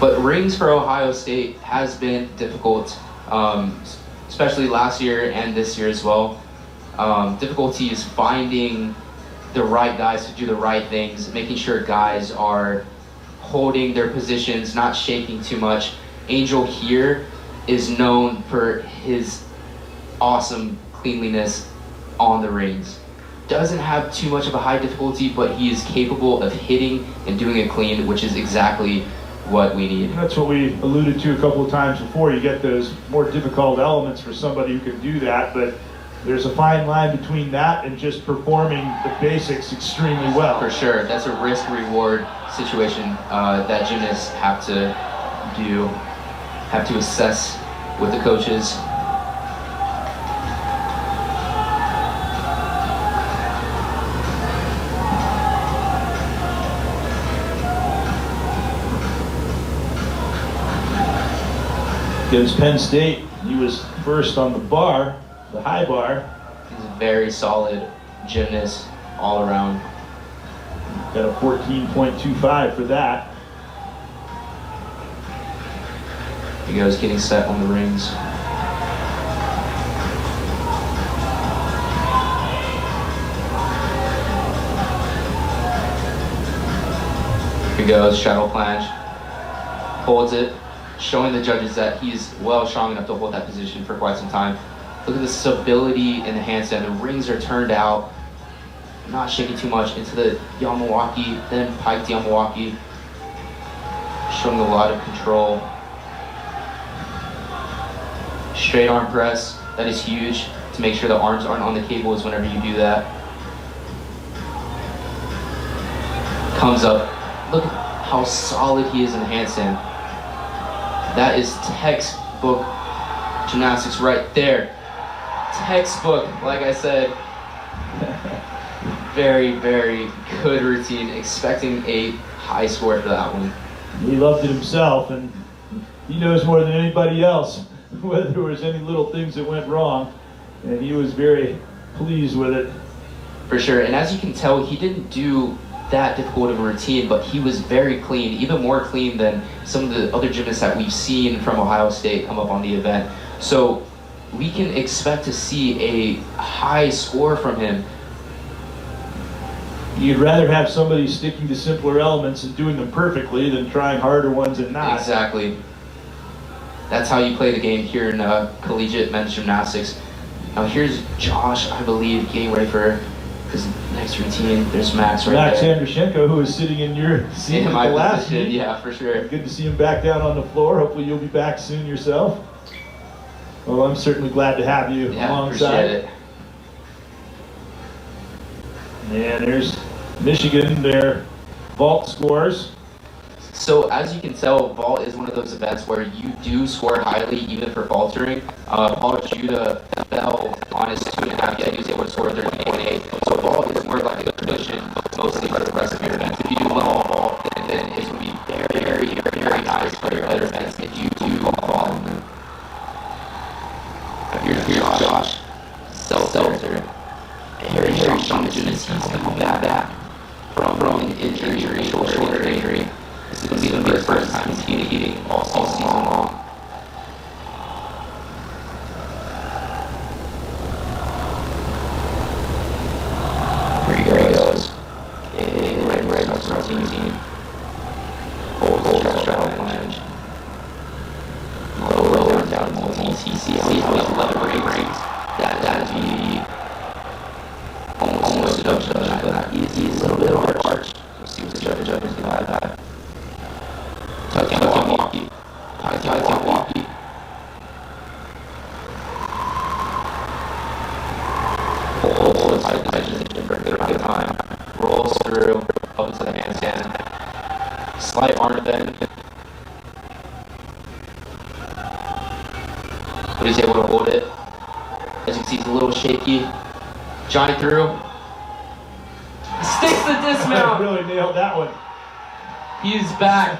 But rings for Ohio State has been difficult, especially last year and this year as well. Difficulty is finding the right guys to do the right things, making sure guys are holding their positions, not shaking too much. Angel here is known for his awesome cleanliness on the rings. Doesn't have too much of a high difficulty, but he is capable of hitting and doing it clean, which is exactly what we need. That's what we alluded to a couple of times before. You get those more difficult elements for somebody who can do that, but there's a fine line between that and just performing the basics extremely well. For sure, that's a risk-reward situation that gymnasts have to do, have to assess with the coaches. Against Penn State, he was first on the bar, the high bar. He's a very solid gymnast all around. Got a 14.25 for that. He goes getting set on the rings. Here he goes, shadow planche. Holds it, showing the judges that he's well strong enough to hold that position for quite some time. Look at the stability in the handstand. The rings are turned out, not shaking too much, into the Yamawaki, then piked Yamawaki. Showing a lot of control. Straight arm press, that is huge to make sure the arms aren't on the cables whenever you do that. Comes up, look at how solid he is in the handstand. That is textbook gymnastics right there. Textbook, like I said. Very, very good routine, expecting a high score for that one. He loved it himself, and he knows more than anybody else whether there was any little things that went wrong, and he was very pleased with it. For sure, and as you can tell, he didn't do that difficult of a routine, but he was very clean, even more clean than some of the other gymnasts that we've seen from Ohio State come up on the event. So we can expect to see a high score from him. You'd rather have somebody sticking to simpler elements and doing them perfectly than trying harder ones and not. Exactly. That's how you play the game here in collegiate men's gymnastics. Now here's Josh, I believe, getting ready for his next routine. There's Max right Max there. Andrushenko, who is sitting in your seat In at my the last position, meet. yeah, for sure. Good to see him back down on the floor. Hopefully you'll be back soon yourself. Well, I'm certainly glad to have you Yeah, alongside. appreciate it. And there's Michigan, their vault scores. So as you can tell, vault is one of those events where you do score highly even for vaultering. Paul Judah fell on his 2.5, yet he was able to score 13.8. So vault is more like a tradition, mostly for the rest of your events. If you do well vault, then it would be very, very, very nice for your other events if you do vault. Here's Josh. Seltzer. Very, very strong gymnast. He's coming back from an injury, shoulder injury. This is going to be the first time he's competing all season long. Here he goes. And right up to our team. Hold straddle plunge. Low down multi-TC. See how he's levering rings. That'd be almost a judge, but he's a little bit of an arch. Let's see what the judge is going to have that. Tuck walkie. Hold tight for a good amount of time. Rolls through, up into the handstand. Slight arm bend. But he's able to hold it. As you can see, he's a little shaky. Johnny through. Sticks the dismount. Really nailed that one. He's back.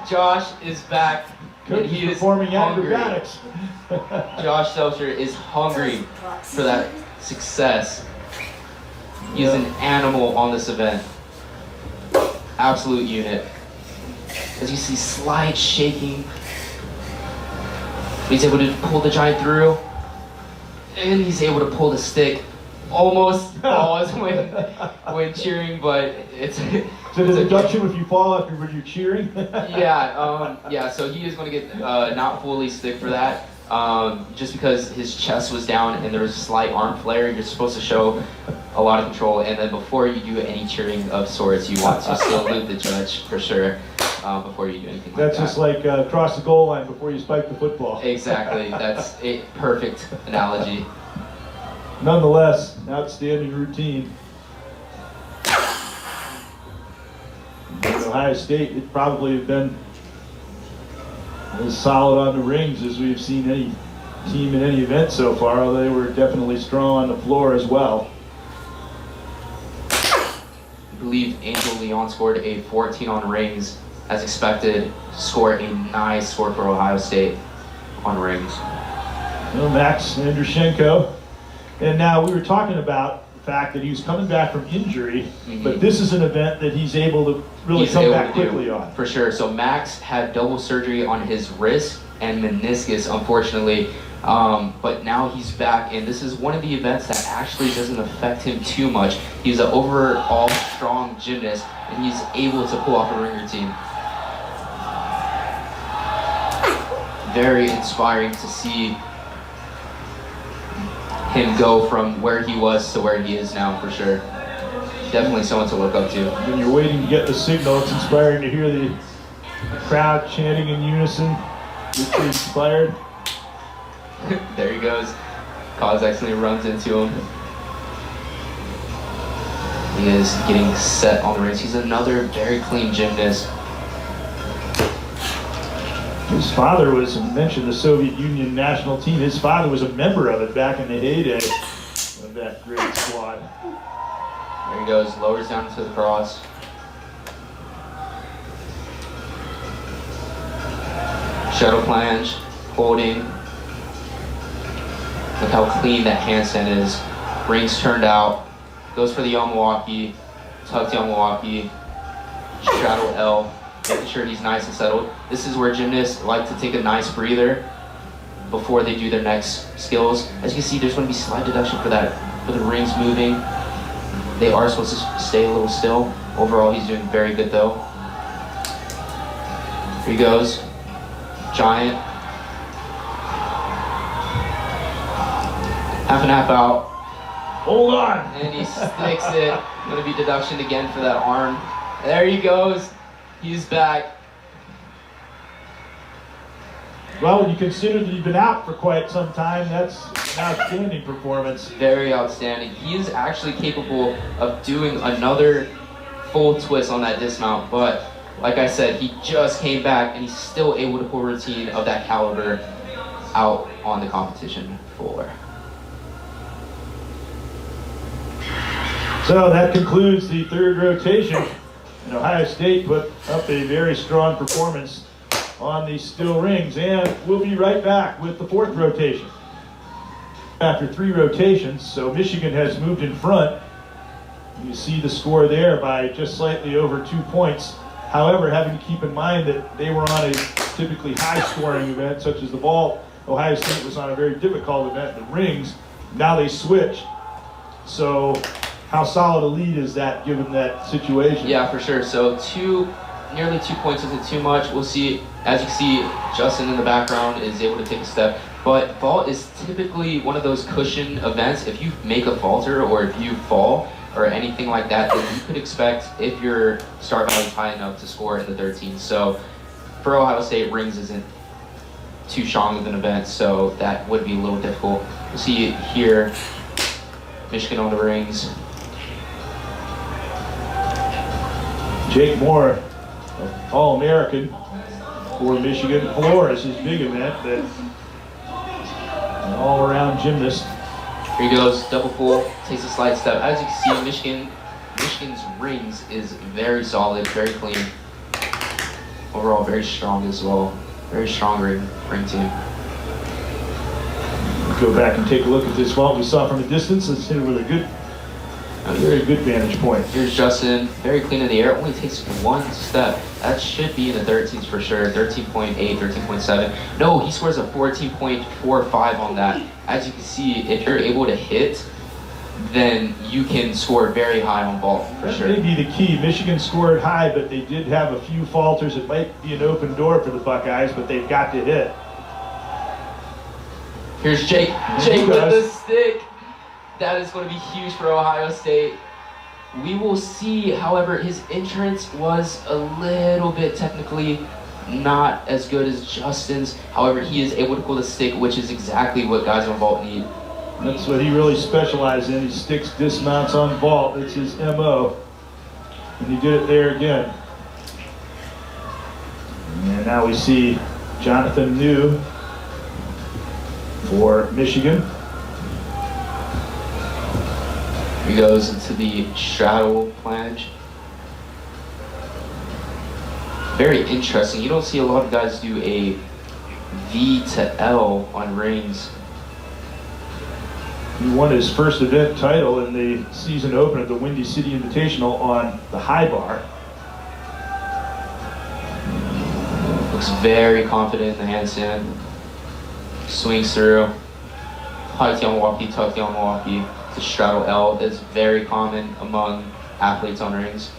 Josh is back. Coach And he is performing hungry. acrobatics. Josh Seltzer is hungry for that success. He is an animal on this event. Absolute unit. As you see, slight shaking. He's able to pull the giant through. And he's able to pull the stick. Almost falls when cheering, but it's So the deduction if you fall after when you're cheering? yeah. So he is going to get not fully stick for that, just because his chest was down and there was a slight arm flare. You're supposed to show a lot of control, and then before you do any cheering of sorts, you want to salute the judge for sure before you do anything like that. That's just like cross the goal line before you spike the football. Exactly. That's a perfect analogy. Nonetheless, an outstanding routine. At Ohio State, it probably have been as solid on the rings as we've seen any team in any event so far, although they were definitely strong on the floor as well. I believe Angel Leon scored a 14 on rings, as expected. Scored a nice score for Ohio State on rings. Well, Max Andrushenko. And now we were talking about the fact that he was coming back from injury, but this is an event that he's able to really come back quickly on. For sure. So Max had double surgery on his wrist and meniscus, unfortunately. But now he's back, and this is one of the events that actually doesn't affect him too much. He's an overall strong gymnast, and he's able to pull off a ring routine. Very inspiring to see him go from where he was to where he is now, for sure. Definitely someone to look up to. When you're waiting to get the signal, it's inspiring to hear the crowd chanting in unison. It's inspired. There he goes. Cause accidentally runs into him. He is getting set on the rings. He's another very clean gymnast. His father was, mentioned the Soviet Union national team. His father was a member of it back in the heyday of that great squad. There he goes, lowers down to the cross. Shuttle plunge, holding. Look how clean that handstand is. Rings turned out. Goes for the Yamawaki, tucked Yamawaki, straddle L, making sure he's nice and settled. This is where gymnasts like to take a nice breather before they do their next skills. As you can see, there's going to be slight deduction for that, for the rings moving. They are supposed to stay a little still. Overall, he's doing very good though. Here he goes, giant. Half and half out. Hold on. And he sticks it. Going to be deduction again for that arm. There he goes. He's back. Well, when you consider that he's been out for quite some time, that's an outstanding performance. Very outstanding. He is actually capable of doing another full twist on that dismount, but like I said, he just came back and he's still able to pull a routine of that caliber out on the competition floor. So that concludes the third rotation. And Ohio State put up a very strong performance on these steel rings, and we'll be right back with the fourth rotation. After 3 rotations, so Michigan has moved in front. You see the score there by just slightly over 2 points. However, having to keep in mind that they were on a typically high-scoring event, such as the vault, Ohio State was on a very difficult event, the rings. Now they switch. So how solid a lead is that given that situation? Yeah, for sure. So nearly 2 points isn't too much. We'll see. As you can see, Justin in the background is able to take a step. But vault is typically one of those cushion events. If you make a falter or if you fall or anything like that, then you could expect, if your start value is high enough, to score in the 13. So for Ohio State, rings isn't too strong of an event, so that would be a little difficult. We'll see here, Michigan on the rings. Jake Moore, All-American for Michigan. Floor is his big event, but an all-around gymnast. Here he goes, double pull, takes a slight step. As you can see, Michigan's rings is very solid, very clean. Overall, very strong as well. Very strong ring team. Go back and take a look at this vault we saw from a distance. Let's hit it with a very good vantage point. Here's Justin, very clean in the air, only takes 1 step. That should be in the 13s for sure, 13.8, 13.7. No, he scores a 14.45 on that. As you can see, if you're able to hit, then you can score very high on vault for sure. That may be the key. Michigan scored high, but they did have a few falters. It might be an open door for the Buckeyes, but they've got to hit. Here's Jake. Jake with the stick. That is going to be huge for Ohio State. We will see, however, his entrance was a little bit technically not as good as Justin's. However, he is able to pull the stick, which is exactly what guys on vault need. That's what he really specializes in. He sticks dismounts on vault. That's his MO. And he did it there again. And now we see Jonathan New for Michigan. He goes into the straddle plunge. Very interesting. You don't see a lot of guys do a V to L on rings. He won his first event title in the season opener at the Windy City Invitational on the high bar. Looks very confident in the handstand. Swings through. High Yamawaki, tuck Yamawaki. The straddle L is very common among athletes on rings.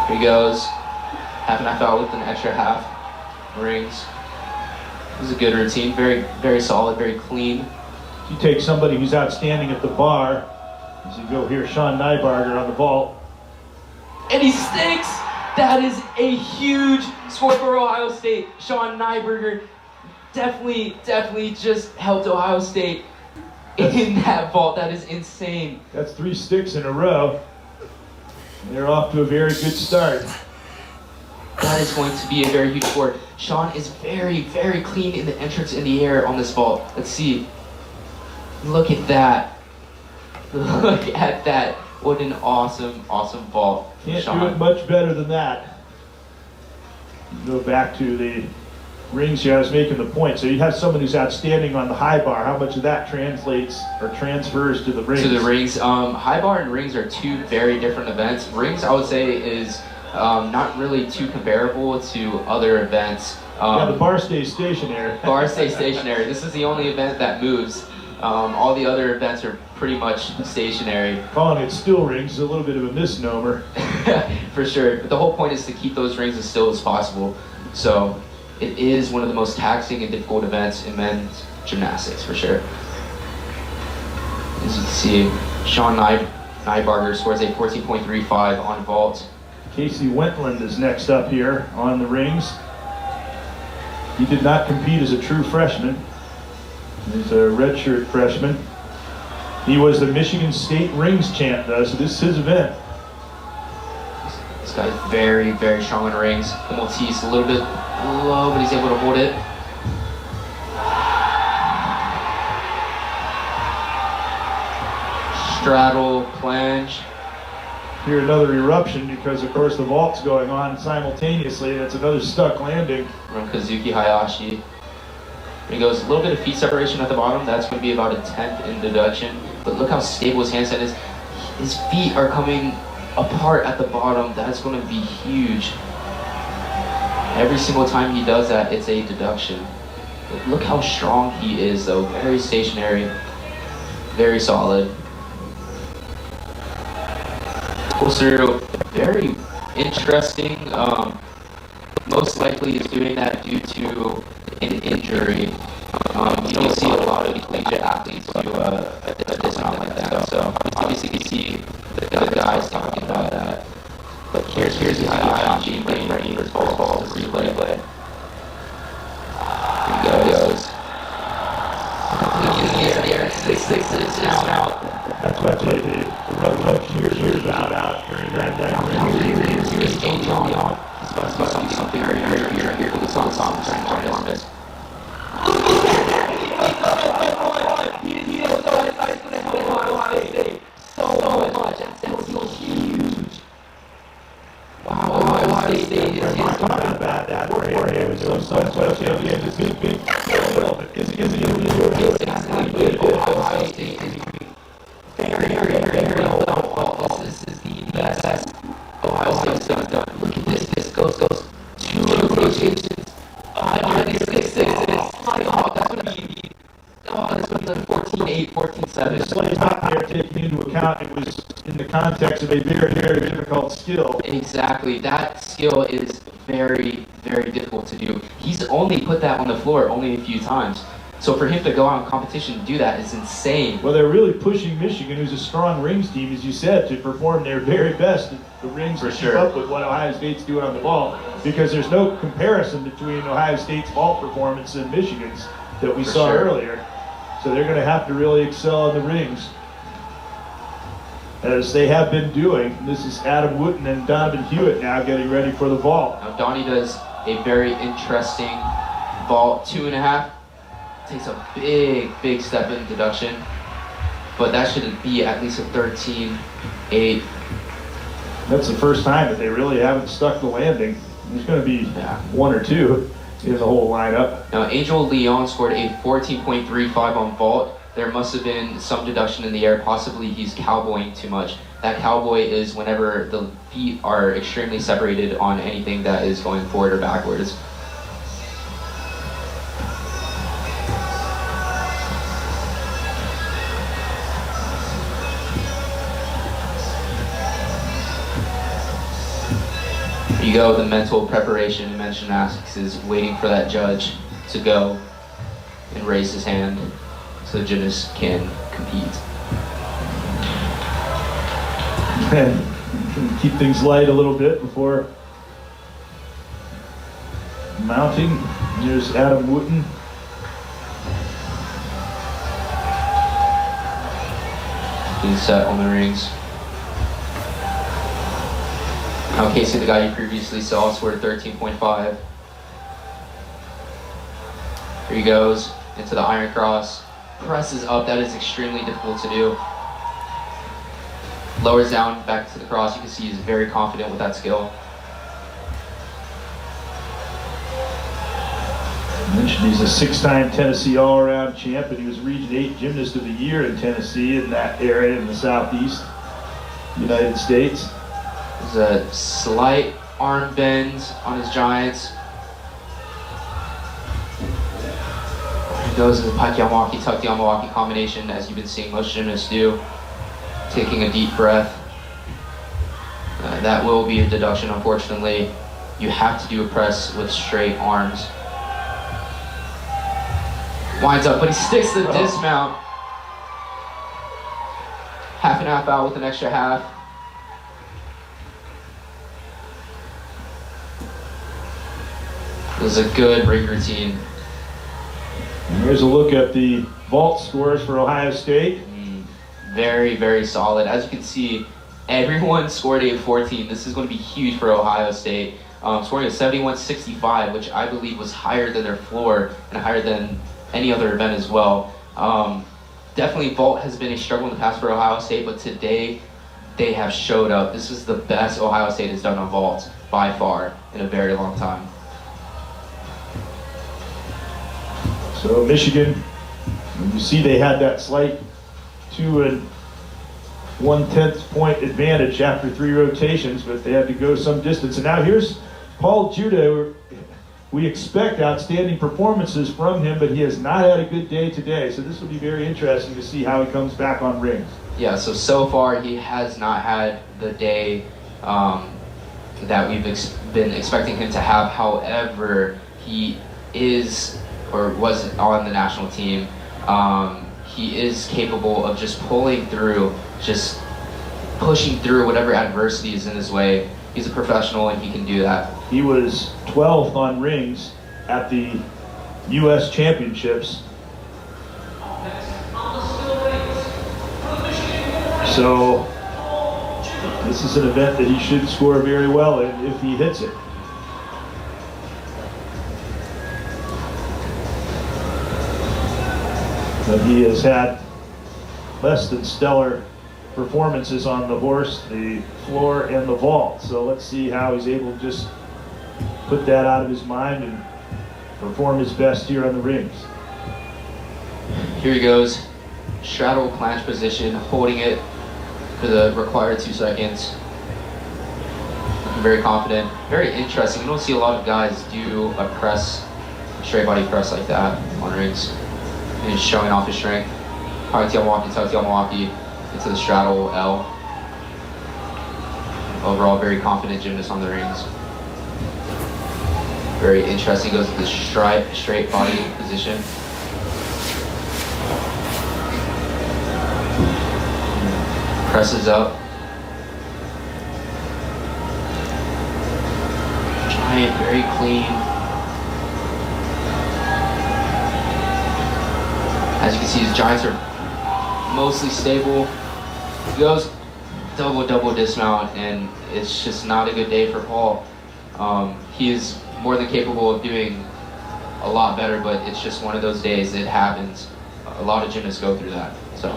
Here he goes. Half and half out with an extra half rings. This is a good routine. Very, very solid, very clean. You take somebody who's outstanding at the bar, as you go here, Sean Nybarger on the vault. And he stinks! That is a huge score for Ohio State. Sean Nyberger definitely just helped Ohio State in that vault. That is insane. That's 3 sticks in a row. They're off to a very good start. That is going to be a very huge score. Sean is very, very clean in the entrance in the air on this vault. Let's see. Look at that. Look at that. What an awesome, awesome vault. Can't Sean. do it much better than that. You go back to the rings here. I was making the point. So you have someone who's outstanding on the high bar. How much of that translates or transfers to the rings? To the rings. High bar and rings are two very different events. Rings, I would say, is not really too comparable to other events. Yeah, the bar stays stationary. Bar stays stationary. This is the only event that moves. All the other events are pretty much stationary. Calling it still rings is a little bit of a misnomer. For sure. But the whole point is to keep those rings as still as possible. So it is one of the most taxing and difficult events in men's gymnastics, for sure. As you can see, Sean Nybarger scores a 14.35 on vault. Casey Wentland is next up here on the rings. He did not compete as a true freshman. He's a redshirt freshman. He was the Michigan State rings champ, though, so this is his event. This guy's very, very strong on rings. The Maltese a little bit low, but he's able to hold it. Straddle, plunge. Here another eruption because, of course, the vault's going on simultaneously. That's another stuck landing. From Kazuki Hayashi. He goes a little bit of feet separation at the bottom. That's going to be about a 10th in deduction. But look how stable his handstand is. His feet are coming apart at the bottom. That's going to be huge. Every single time he does that, it's a deduction. But look how strong he is, though. Very stationary, very solid. Pulls through. Very interesting. Most likely is doing that due to an injury. You don't see a lot of collegiate athletes do a dismount like that. So obviously you see the guys talking about that. But here's the Hayashi getting ready for his ball to replay. Here he goes. Six is out. That's what the road here's out. Here's Angel on. It's supposed to be something here. The song trying to enormous. He is so excited to help Ohio State so much, and it's huge. Wow, Ohio State is talking about that where he was so this big Ohio State is very well. This is the best Ohio State's done. Look at this. This goes 2 rotations. 6. Oh my God, that's going to be 14-8, 14-7. The slight hop there, taking into account it was in the context of a very, very difficult skill. Exactly. That skill is very, very difficult to do. He's only put that on the floor only a few times. So for him to go out in competition and do that is insane. Well, they're really pushing Michigan, who's a strong rings team, as you said, to perform their very best at the rings to keep up with what Ohio State's doing on the ball. Because there's no comparison between Ohio State's vault performance and Michigan's that we saw earlier. So they're going to have to really excel on the rings, as they have been doing. This is Adam Wooten and Donovan Hewitt now getting ready for the vault. Now Donnie does a very interesting vault, 2.5. Takes a big step in deduction, but that should be at least a 13-8. That's the first time that they really haven't stuck the landing. There's going to be 1 or 2 in the whole lineup. Now Angel Leon scored a 14.35 on vault. There must have been some deduction in the air. Possibly he's cowboying too much. That cowboy is whenever the feet are extremely separated on anything that is going forward or backwards. you go, the mental preparation in men's gymnastics is waiting for that judge to go and raise his hand so the gymnast can compete. And keep things light a little bit before mounting. Here's Adam Wooten. Being set on the rings. Now Casey, the guy you previously saw, scored a 13.5. Here he goes into the iron cross. Presses up, that is extremely difficult to do. Lowers down, back to the cross. You can see he's very confident with that skill. I mentioned he's a 6-time Tennessee all-around champ, and he was Region 8 Gymnast of the Year in Tennessee in that area in the Southeast United States. There's a slight arm bend on his giants. He goes into the pike Yamawaki, tuck Yamawaki combination, as you've been seeing most gymnasts do. Taking a deep breath. That will be a deduction, unfortunately. You have to do a press with straight arms. Winds up, but he sticks the dismount. Half and half out with an extra half. This is a good ring routine. And here's a look at the vault scores for Ohio State. Very, very solid. As you can see, everyone scored a 14. This is going to be huge for Ohio State. Scoring a 71.65, which I believe was higher than their floor and higher than any other event as well. Definitely vault has been a struggle in the past for Ohio State, but today they have showed up. This is the best Ohio State has done on vault by far in a very long time. So Michigan, you see they had that slight 2 1/10 point advantage after 3 rotations, but they had to go some distance. And now here's Paul Judah. We expect outstanding performances from him, but he has not had a good day today. So this will be very interesting to see how he comes back on rings. Yeah, so far he has not had the day that we've been expecting him to have. However, he is or was on the national team. He is capable of just pulling through, just pushing through whatever adversity is in his way. He's a professional and he can do that. He was 12th on rings at the U.S. Championships. So this is an event that he should score very well in if he hits it. But he has had less than stellar performances on the horse, the floor, and the vault. So let's see how he's able to just put that out of his mind and perform his best here on the rings. Here he goes. Straddle planche position, holding it for the required 2 seconds. Looking very confident. Very interesting. You don't see a lot of guys do a press, straight body press like that on rings. And he's showing off his strength. Hard tail walkie, tuck tail walkie into the straddle L. Overall, very confident gymnast on the rings. Very interesting. Goes to the straight body position. Presses up. Giant, very clean. As you can see, his giants are mostly stable. He goes double dismount, and it's just not a good day for Paul. He is more than capable of doing a lot better, but it's just one of those days. It happens. A lot of gymnasts go through that. So.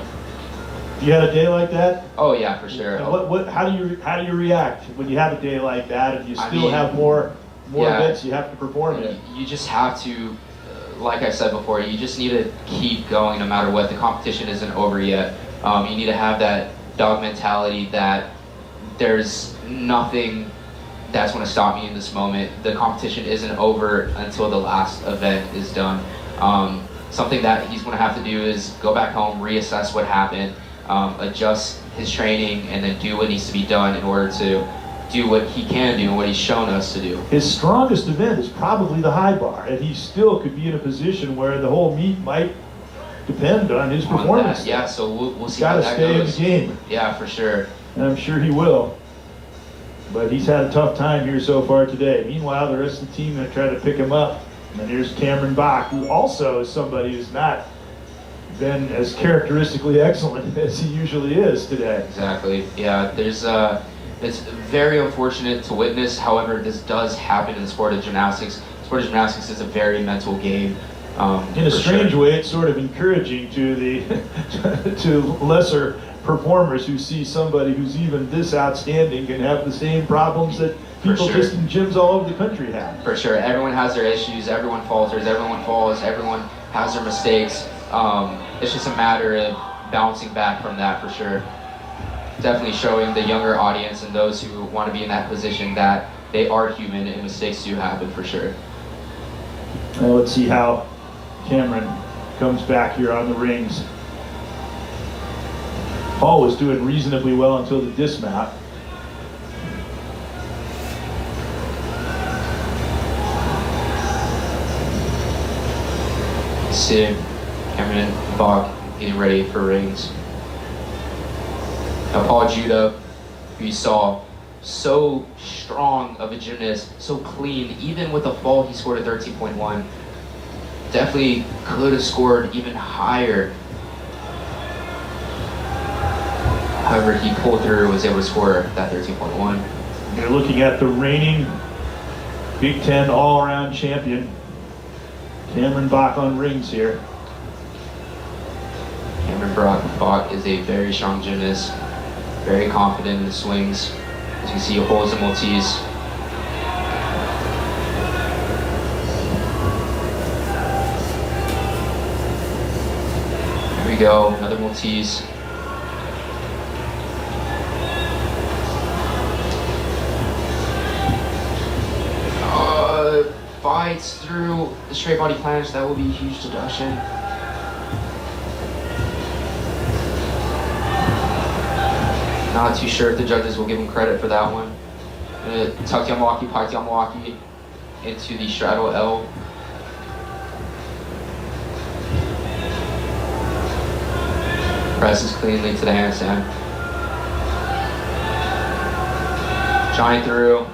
You had a day like that? Oh yeah, for sure. And how do you react when you have a day like that and you still have more events you have to perform in? You just have to, like I said before, you just need to keep going no matter what. The competition isn't over yet. You need to have that dog mentality that there's nothing that's going to stop me in this moment. The competition isn't over until the last event is done. Something that he's going to have to do is go back home, reassess what happened, adjust his training, and then do what needs to be done in order to do what he can do and what he's shown us to do. His strongest event is probably the high bar, and he still could be in a position where the whole meet might depend on his performance. Yeah, so we'll see Got how to that stay goes. in the game, Yeah, for sure. and I'm sure he will. But he's had a tough time here so far today. Meanwhile, the rest of the team have tried to pick him up. And here's Cameron Bach, who also is somebody who's not been as characteristically excellent as he usually is today. Exactly. Yeah, it's very unfortunate to witness. However, this does happen in the sport of gymnastics. The sport of gymnastics is a very mental game. In a strange way, it's sort of encouraging to the to lesser performers who see somebody who's even this outstanding can have the same problems that people just in gyms all over the country have. For sure. Everyone has their issues. Everyone falters. Everyone falls. Everyone has their mistakes. It's just a matter of bouncing back from that, for sure. Definitely showing the younger audience and those who want to be in that position that they are human and mistakes do happen, for sure. Well, let's see how Cameron comes back here on the rings. Paul was doing reasonably well until the dismount. See Cameron Bach getting ready for rings. Now Paul Judah, who you saw, so strong of a gymnast, so clean. Even with a fall, he scored a 13.1. Definitely could have scored even higher. However, he pulled through, was able to score that 13.1. You're looking at the reigning Big Ten all-around champion, Cameron Bach on rings here. Cameron Bach is a very strong gymnast, very confident in the swings. As you can see, he holds the Maltese. Here we go, another Maltese. Fights through the straight body planche. That will be a huge deduction. Not too sure if the judges will give him credit for that one. Tuck Yamawaki, Pike Yamawaki into the straddle L. Presses cleanly to the handstand. Giant through.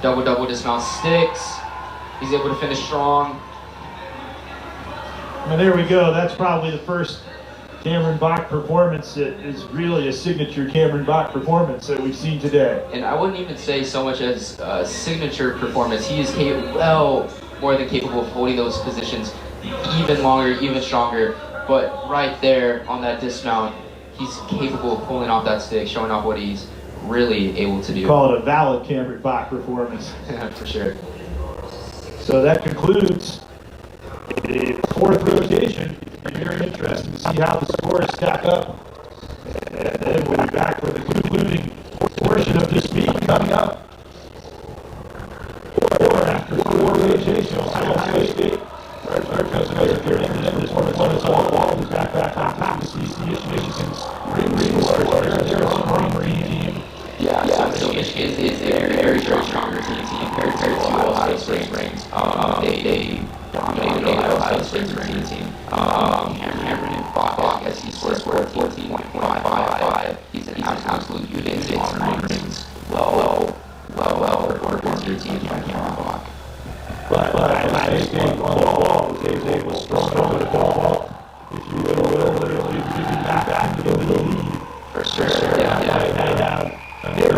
Double dismount sticks. He's able to finish strong. Well, there we go. That's probably the first Cameron Bach performance that is really a signature Cameron Bach performance that we've seen today. And I wouldn't even say so much as a signature performance. He is well more than capable of holding those positions even longer, even stronger. But right there on that dismount, he's capable of pulling off that stick, showing off what he's really able to do. Call it a valid Cameron Bach performance. For sure. So that concludes the fourth rotation. It's very interesting to see how the scores stack up. And then we'll be back for the concluding portion of this meet coming up. Or after four rotations, Ohio State. Our cousin over here in this one is all back on top of the Michigan's ring score. There's a Marine team. Yeah, so Michigan is a very stronger team compared to Ohio State rings. They dominated Ohio State's ring team. Cameron Bach, as he scored 14.55. He's an absolute unit on rings. Well, for 13 by Cameron Bach. But Ohio State on the ball, they was thrown over the ball, if you will, literally back into the lead. For sure, Yeah. They're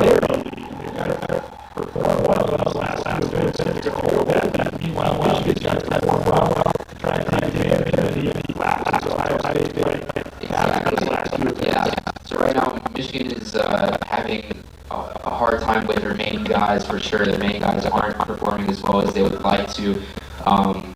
performed well in those last two events, and they're going to go back. Meanwhile, Michigan's got to perform well, trying to take advantage of the lapses of Ohio State. Yeah. So right now, Michigan is having a hard time with their main guys, for sure. The main guys aren't performing as well as they would like to.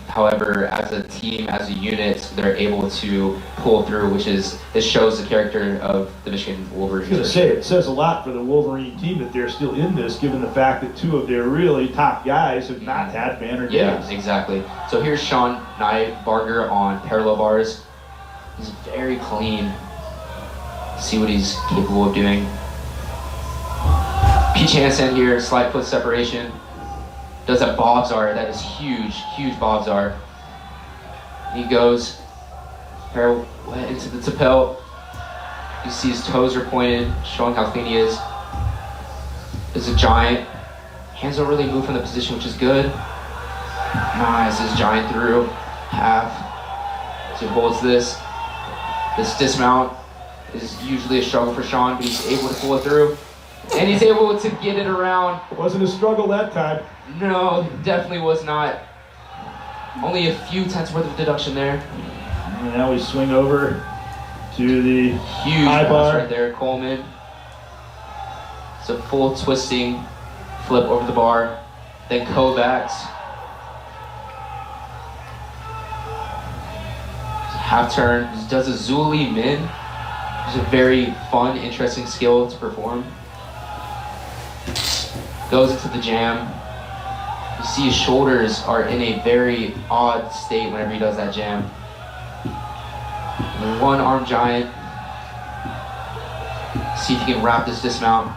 However, as a team, as a unit, they're able to pull through, this shows the character of the Michigan Wolverines. I was going to say, it says a lot for the Wolverine team that they're still in this, given the fact that two of their really top guys have not had banner days. Yeah, exactly. So here's Sean Nybarger on parallel bars. He's very clean. See what he's capable of doing. Peach handstand here, slight foot separation. Does that bobs are, that is huge, huge bobs are. He goes parallel into the lapel. You see his toes are pointed, showing how clean he is. Is a giant. Hands don't really move from the position, which is good. Nice, this giant through, half. So he holds this. This dismount is usually a struggle for Sean, but he's able to pull it through. And he's able to get it around. Wasn't a struggle that time. No, definitely was not. Only a few tenths worth of deduction there. And now we swing over to the Huge high pass bar. right there, Coleman. It's a full twisting flip over the bar. Then Kovacs. Half turn, does a Zuli Min. It's a very fun, interesting skill to perform. Goes into the jam. You see his shoulders are in a very odd state whenever he does that jam. And one arm giant. See if he can wrap this dismount.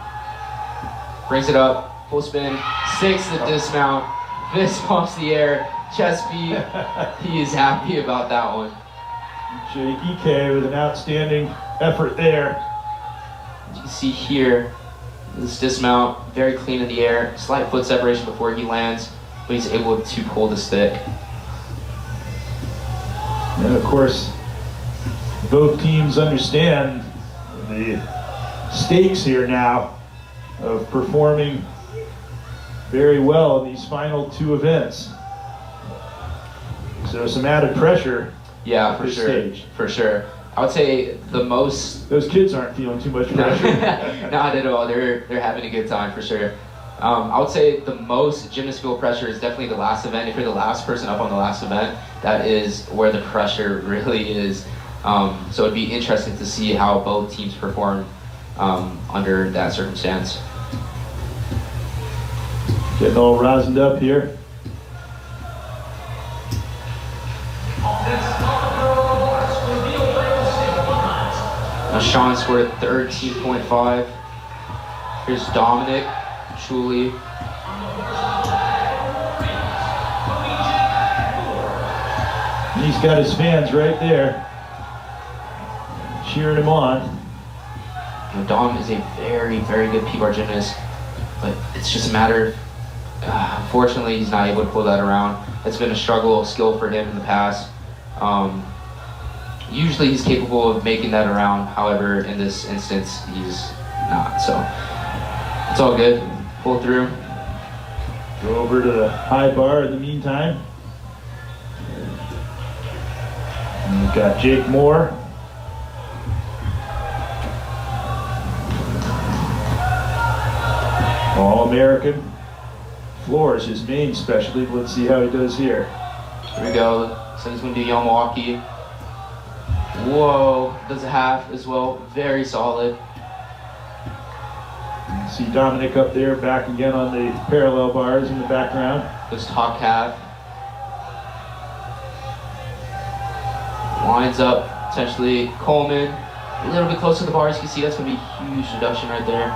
Brings it up, full spin, 6 the dismount. Fist pumps the air, chest beat. He is happy about that one. Jake EK with an outstanding effort there. As you can see here, this dismount, very clean in the air, slight foot separation before he lands, but he's able to pull the stick. And of course, both teams understand the stakes here now of performing very well in these final 2 events. So some added pressure. Yeah, at for this sure, stage. for sure. I would say the most Those kids aren't feeling too much pressure. not at all. They're having a good time for sure. I would say the most gymnast feel pressure is definitely the last event. If you're the last person up on the last event, that is where the pressure really is. So it'd be interesting to see how both teams perform under that circumstance. Getting all rosined up here. Now Sean scored a 13.5. Here's Dominic, Shuli. And he's got his fans right there, cheering him on. You know, Dom is a very, very good P-bar gymnast, but it's just a matter of, unfortunately, he's not able to pull that around. It's been a struggle of skill for him in the past. Usually he's capable of making that around. However, in this instance, he's not. So it's all good. Pull through. Go over to the high bar in the meantime. And we've got Jake Moore. All-American. Floor is his main specialty. Let's see how he does here. Here we go. So he's going to do Yamawaki. Whoa. Does a half as well. Very solid. You see Dominic up there, back again on the parallel bars in the background. Goes top half. Lines up, potentially Coleman. A little bit close to the bars. You can see that's going to be a huge reduction right there.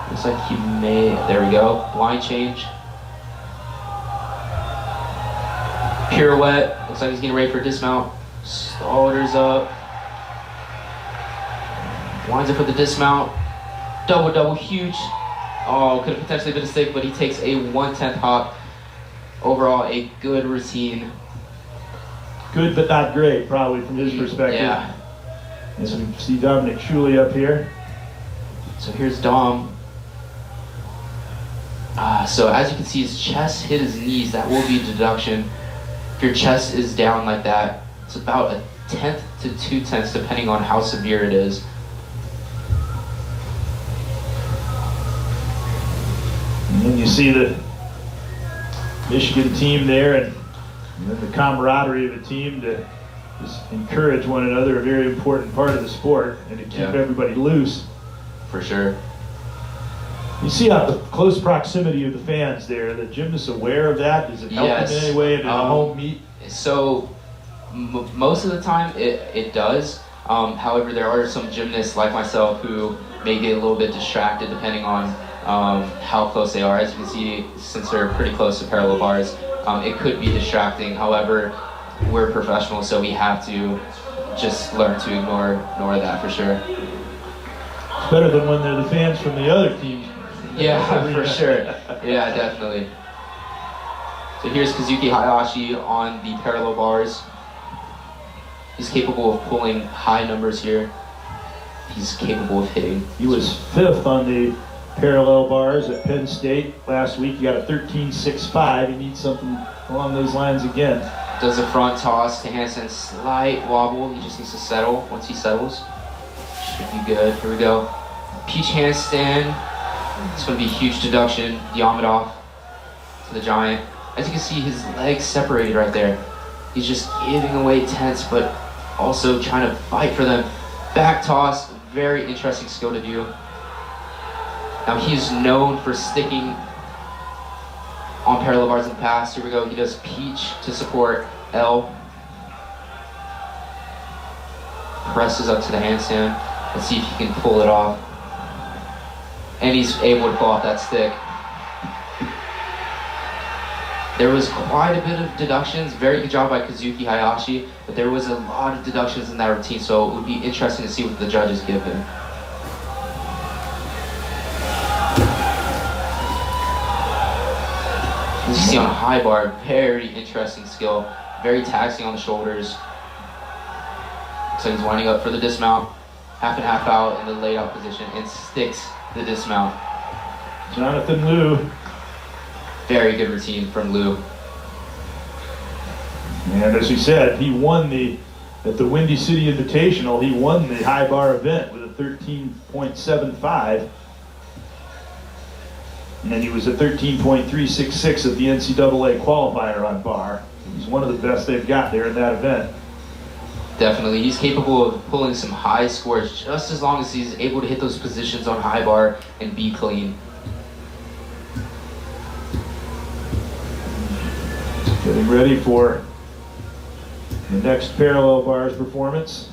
Looks like he may, there we go. Line change. Pirouette. Looks like he's getting ready for dismount. Shoulders up. Lines up for the dismount. Double, huge. Oh, could have potentially been a stick, but he takes a 1/10 hop. Overall, a good routine. Good but not great, probably from his perspective. Yeah. As we see Dominic Shuley up here. So here's Dom. So as you can see, his chest hit his knees. That will be a deduction. If your chest is down like that, it's about a 1/10 to 2/10 depending on how severe it is. And then you see the Michigan team there, and then the camaraderie of the team to just encourage one another, a very important part of the sport, and to keep everybody loose. For sure. You see how the close proximity of the fans there, the gymnasts aware of that? Does it help them in any way in a home meet? So most of the time it does. However, there are some gymnasts like myself who may get a little bit distracted depending on how close they are. As you can see, since they're pretty close to parallel bars, it could be distracting. However, we're professionals, so we have to just learn to ignore that for sure. It's better than when they're the fans from the other team. Yeah, for sure. Yeah, definitely. So here's Kazuki Hayashi on the parallel bars. He's capable of pulling high numbers here. He's capable of hitting. He was 5th on the parallel bars at Penn State last week. He got a 13.65. He needs something along those lines again. Does a front toss to handstand, slight wobble. He just needs to settle. Once he settles, should be good. Here we go. Peach handstand. It's going to be a huge deduction. Diamondov to the giant. As you can see, his legs separated right there. He's just giving away tense, but also trying to fight for them. Back toss, very interesting skill to do. Now he's known for sticking on parallel bars in the past. Here we go, he does peach to support L. Presses up to the handstand. Let's see if he can pull it off. And he's able to pull off that stick. There was quite a bit of deductions. Very good job by Kazuki Hayashi, but there was a lot of deductions in that routine, so it would be interesting to see what the judges give him. As you see on a high bar, very interesting skill, very taxing on the shoulders. So he's winding up for the dismount, half and half out in the laid out position, and sticks the dismount. Jonathan Liu. Very good routine from Liu. And as we said, he won at the Windy City Invitational, he won the high bar event with a 13.75. And then he was a 13.366 at the NCAA qualifier on bar. He's one of the best they've got there in that event. Definitely, he's capable of pulling some high scores just as long as he's able to hit those positions on high bar and be clean. Getting ready for the next parallel bars performance.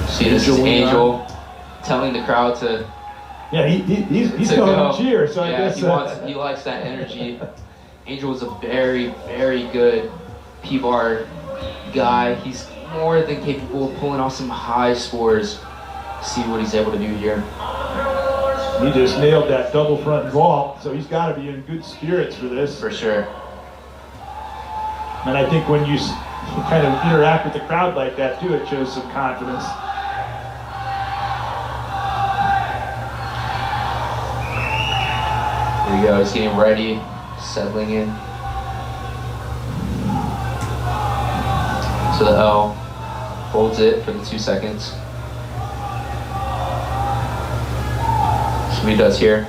See, this is Angel telling the crowd to he's to going go. to cheer, so yeah, I guess he likes that energy. Angel was a very, very good P-bar guy. He's more than capable of pulling off some high scores. See what he's able to do here. he just nailed that double front vault, so he's got to be in good spirits for this. For sure. And I think when you kind of interact with the crowd like that too, it shows some confidence. Here we go, he's getting ready, settling in. So the L, holds it for the 2 seconds. So what he does here,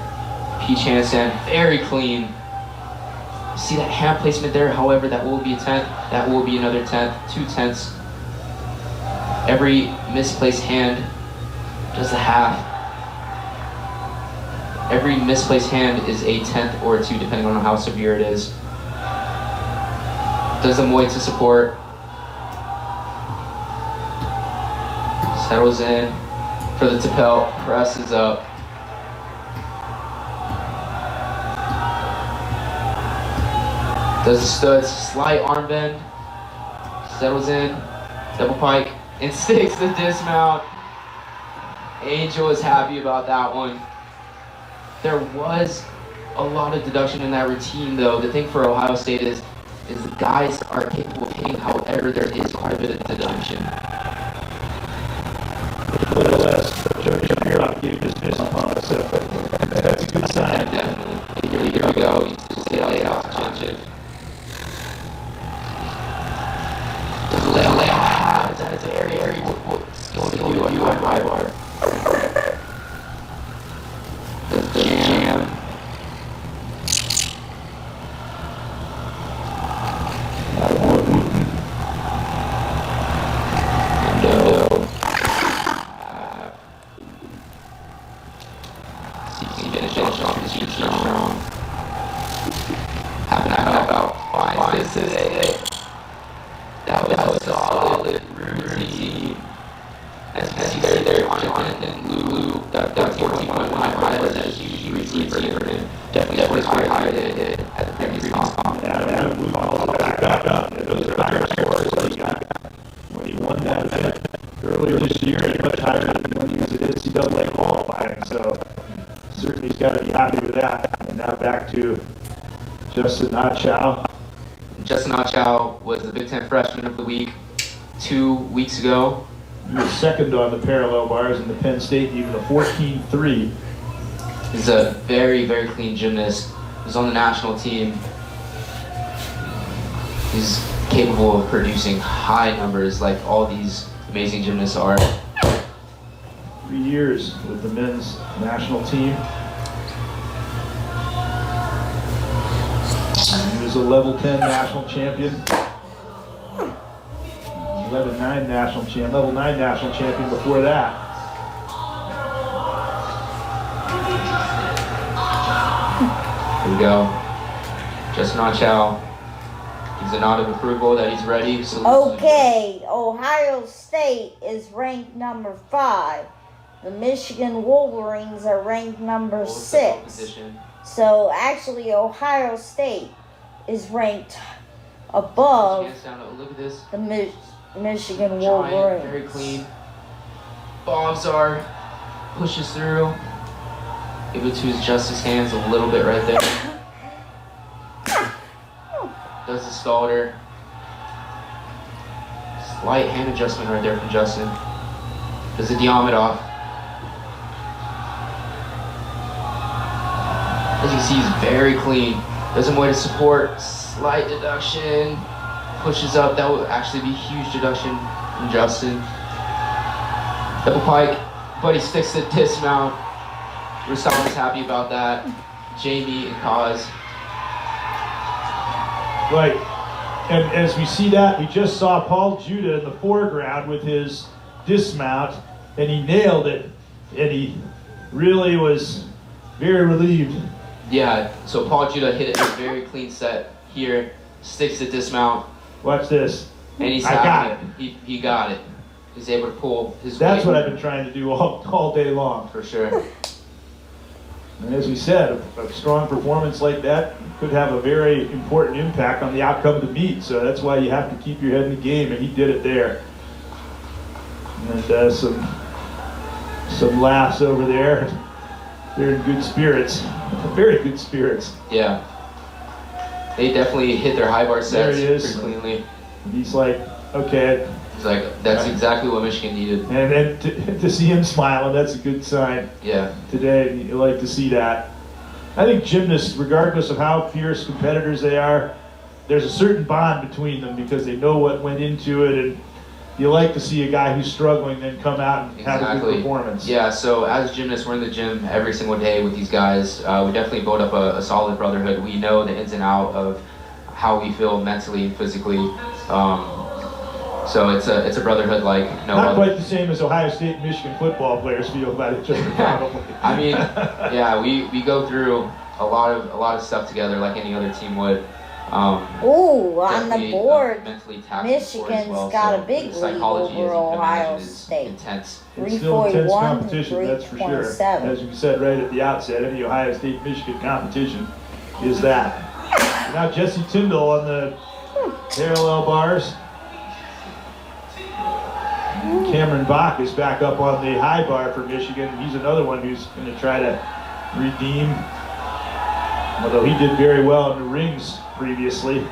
peach handstand, very clean. See that hand placement there, however, that will be a 10th, that will be another 10th, 2 tenths. Every misplaced hand does a half. Every misplaced hand is a 10th or a 2, depending on how severe it is. Does the Muay to support. Settles in for the Tapel, presses up. Does the studs, slight arm bend. Settles in, double pike, and sticks the dismount. Angel is happy about that one. There was a lot of deduction in that routine though. The thing for Ohio State is the guys are capable of hitting, however there is quite a bit of deduction. That's a good sign. Definitely. Here we go. He's just laid out deduction. Just lay out. That's very skill you on high bar. The jam. as you very there on it, and Lou definitely one of my highlights as you briefly for him. Definitely high hit at the previous comp. Adam Blue follows back up. Those are higher scores that he got when he won that event earlier this year, and much higher than when he was at NCAA qualifying. So certainly he's got to be happy with that. And now back to Justin Achow. Justin Achow was the Big Ten Freshman of the Week 2 weeks ago. He was second on the parallel bars in the Penn State, even a 14.3. He's a very, very clean gymnast. He's on the national team. He's capable of producing high numbers like all these amazing gymnasts are. 3 years with the men's national team. He was a level 10 national champion. 11-9 national champion, level 9 national champion before that. Here we go. Justin Achow. He's a nod of approval that he's ready. Okay, Ohio State is ranked number 5. The Michigan Wolverines are ranked number 6. So actually Ohio State is ranked above Look at this. the Michigan Giant, Wolverines. very clean. Bombs are, pushes through. Give it to his justice hands a little bit right there. Does the Stalder. Slight hand adjustment right there from Justin. Does the Diamondov. As you can see, he's very clean. Doesn't wait to support. Slight deduction. Pushes up. That would actually be a huge deduction from Justin. Double pike, but he sticks to dismount. Rastav is happy about that. Jamie and Kaz. Right. And as we see that, we just saw Paul Judah in the foreground with his dismount, and he nailed it. And he really was very relieved. Yeah, so Paul Judah hit it in a very clean set here. Sticks to dismount. Watch this. And he's I got it. He got it. He's able to pull his That's weight. what I've been trying to do all day long. For sure. And as we said, a strong performance like that could have a very important impact on the outcome of the meet. So that's why you have to keep your head in the game, and he did it there. And some laughs over there. They're in good spirits, very good spirits. Yeah. They definitely hit their high bar sets There he is. pretty cleanly. And he's like, okay. He's like, that's exactly what Michigan needed. And then to see him smiling, that's a good sign. Yeah. Today, and you like to see that. I think gymnasts, regardless of how fierce competitors they are, there's a certain bond between them because they know what went into it, and you like to see a guy who's struggling then come out and have a good performance. Yeah, so as gymnasts, we're in the gym every single day with these guys. We definitely build up a solid brotherhood. We know the ins and outs of how we feel mentally and physically. So it's a brotherhood like no Not other. quite the same as Ohio State and Michigan football players feel about each other, probably. I mean, yeah, we go through a lot of stuff together like any other team would. Ooh, on the board, mentally taxing sport as Michigan's well, got so a big the lead psychology, as you over can Ohio imagine, is State. intense. It's still intense 341 to competition, that's for sure. 3.7. As we said right at the outset, any Ohio State-Michigan competition is that. Now Jesse Tyndall on the parallel bars. Cameron Bach is back up on the high bar for Michigan. He's another one who's going to try to redeem, although he did very well in the rings previously.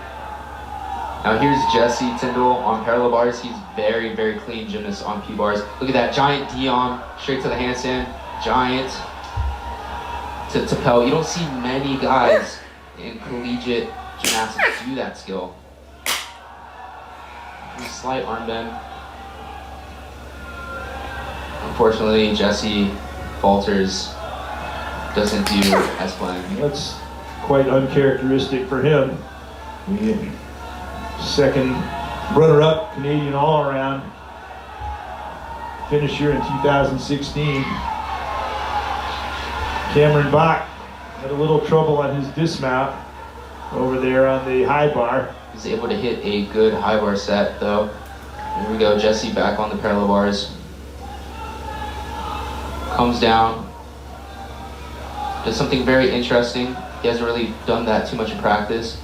Now here's Jesse Tyndall on parallel bars. He's very, very clean gymnast on P bars. Look at that giant Dion, straight to the handstand, giant to Pell. You don't see many guys in collegiate gymnastics do that skill. A slight arm bend. Unfortunately, Jesse falters, doesn't do as planned. That's quite uncharacteristic for him. The second runner-up Canadian all-around finisher in 2016. Cameron Bach had a little trouble on his dismount over there on the high bar. He's able to hit a good high bar set though. Here we go, Jesse back on the parallel bars. Comes down. Does something very interesting. He hasn't really done that too much in practice.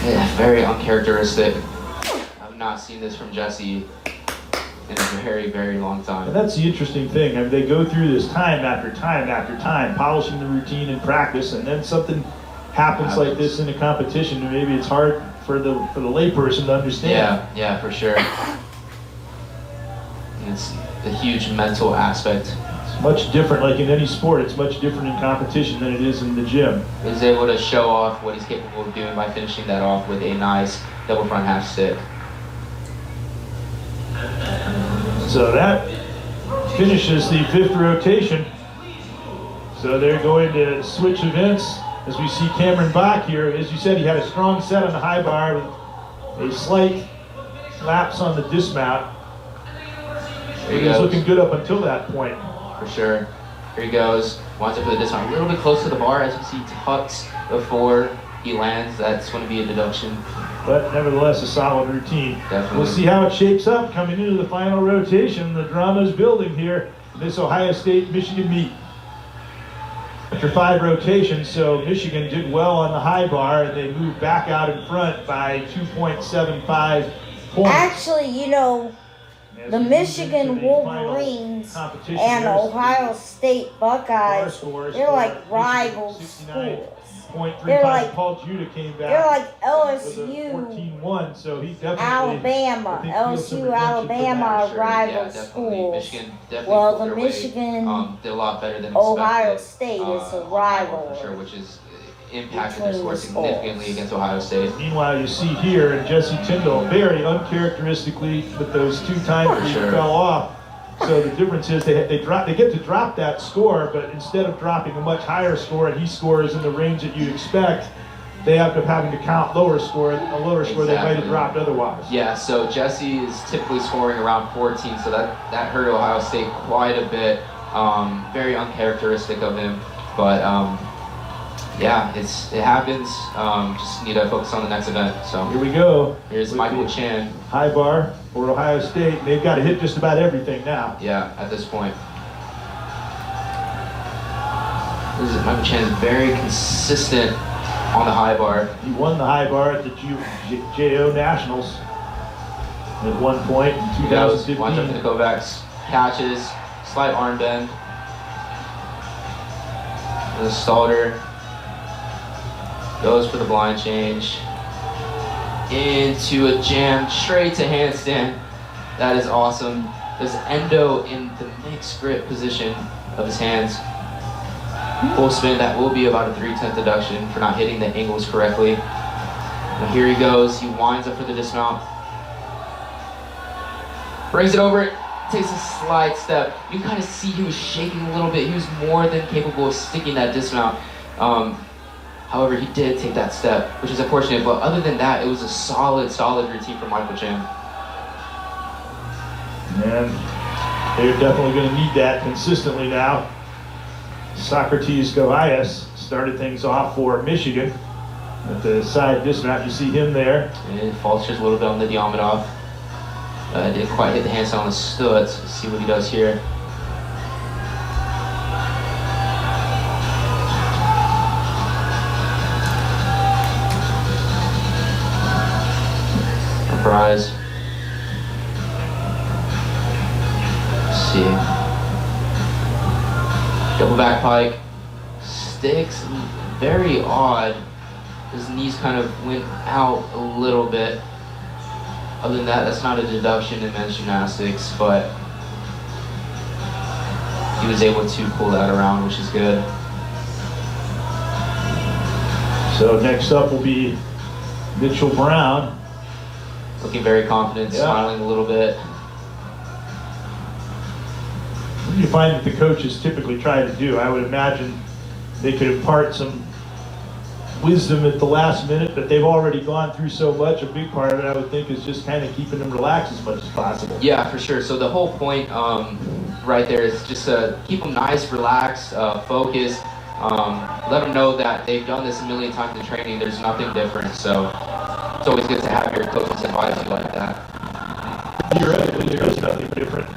Yeah, very uncharacteristic. I've not seen this from Jesse in a very, very long time. And that's the interesting thing. I mean, they go through this time after time after time, polishing the routine in practice, and then something happens like this in a competition, and maybe it's hard for the layperson to understand. Yeah, for sure. It's a huge mental aspect. It's much different, like in any sport, it's much different in competition than it is in the gym. He's able to show off what he's capable of doing by finishing that off with a nice double front half stick. So that finishes the 5th rotation. So they're going to switch events as we see Cameron Bach here. As you said, he had a strong set on the high bar with a slight lapse on the dismount. He was looking good up until that point. For sure. Here he goes. Winds up for the dismount. A little bit close to the bar, as you see, tucks before he lands. That's going to be a deduction. But nevertheless, a solid routine. Definitely. We'll see how it shapes up coming into the final rotation. The drama's building here in this Ohio State-Michigan meet. After 5 rotations, so Michigan did well on the high bar, and they moved back out in front by 2.75 points. Actually, you know, the Michigan Wolverines and Ohio State Buckeyes, they're like rival schools. They're like Paul Judah came back. They're like LSU, 14-1 so he definitely, Alabama, LSU, Alabama, rival schools. Michigan definitely Well, pulled the their Michigan, weight, did a lot better than Ohio expected. State is a rival. For sure, which is impacted their between score the significantly schools. against Ohio State. Meanwhile, you see here Jesse Tyndall very uncharacteristically with those 2 times where he sure. fell off. So the difference is they get to drop that score, but instead of dropping a much higher score and he scores in the range that you'd expect, they end up having to count a lower score they might have dropped otherwise. Yeah, so Jesse is typically scoring around 14, so that hurt Ohio State quite a bit. Very uncharacteristic of him, but yeah, it happens. Just need to focus on the next event. So Here we go. here's Michael Chan. High bar for Ohio State. They've got to hit just about everything now. Yeah, at this point. Michael Chan is very consistent on the high bar. He won the high bar at the JO Nationals at one point in He goes, 2015. winds up for the Kovacs. Catches, slight arm bend. The Stalder goes for the blind change. Into a jam, straight to handstand. That is awesome. There's endo in the mixed grip position of his hands. Full spin, that will be about a 3/10 deduction for not hitting the angles correctly. Now here he goes, he winds up for the dismount. Brings it over, takes a slide step. You can kind of see he was shaking a little bit. He was more than capable of sticking that dismount. However, he did take that step, which is unfortunate, but other than that, it was a solid routine for Michael Chan. And they're definitely going to need that consistently now. Socrates Goiás started things off for Michigan. At the side dismount, you see him there. And it falls just a little bit on the Diamondov. Didn't quite hit the handstand on the studs. Let's see what he does here. Surprise. Let's see. Double back pike. Sticks. Very odd. His knees kind of went out a little bit. Other than that, that's not a deduction in men's gymnastics, but he was able to pull that around, which is good. So next up will be Mitchell Brown. Looking very confident, Yeah. smiling a little bit. What do you find that the coaches typically try to do? I would imagine they could impart some wisdom at the last minute, but they've already gone through so much. A big part of it, I would think, is just kind of keeping them relaxed as much as possible. Yeah, for sure. So the whole point right there is just to keep them nice, relaxed, focused. Let them know that they've done this a million times in training. There's nothing different. So it's always good to have your coaches advise you like that. Theoretically, there is nothing different.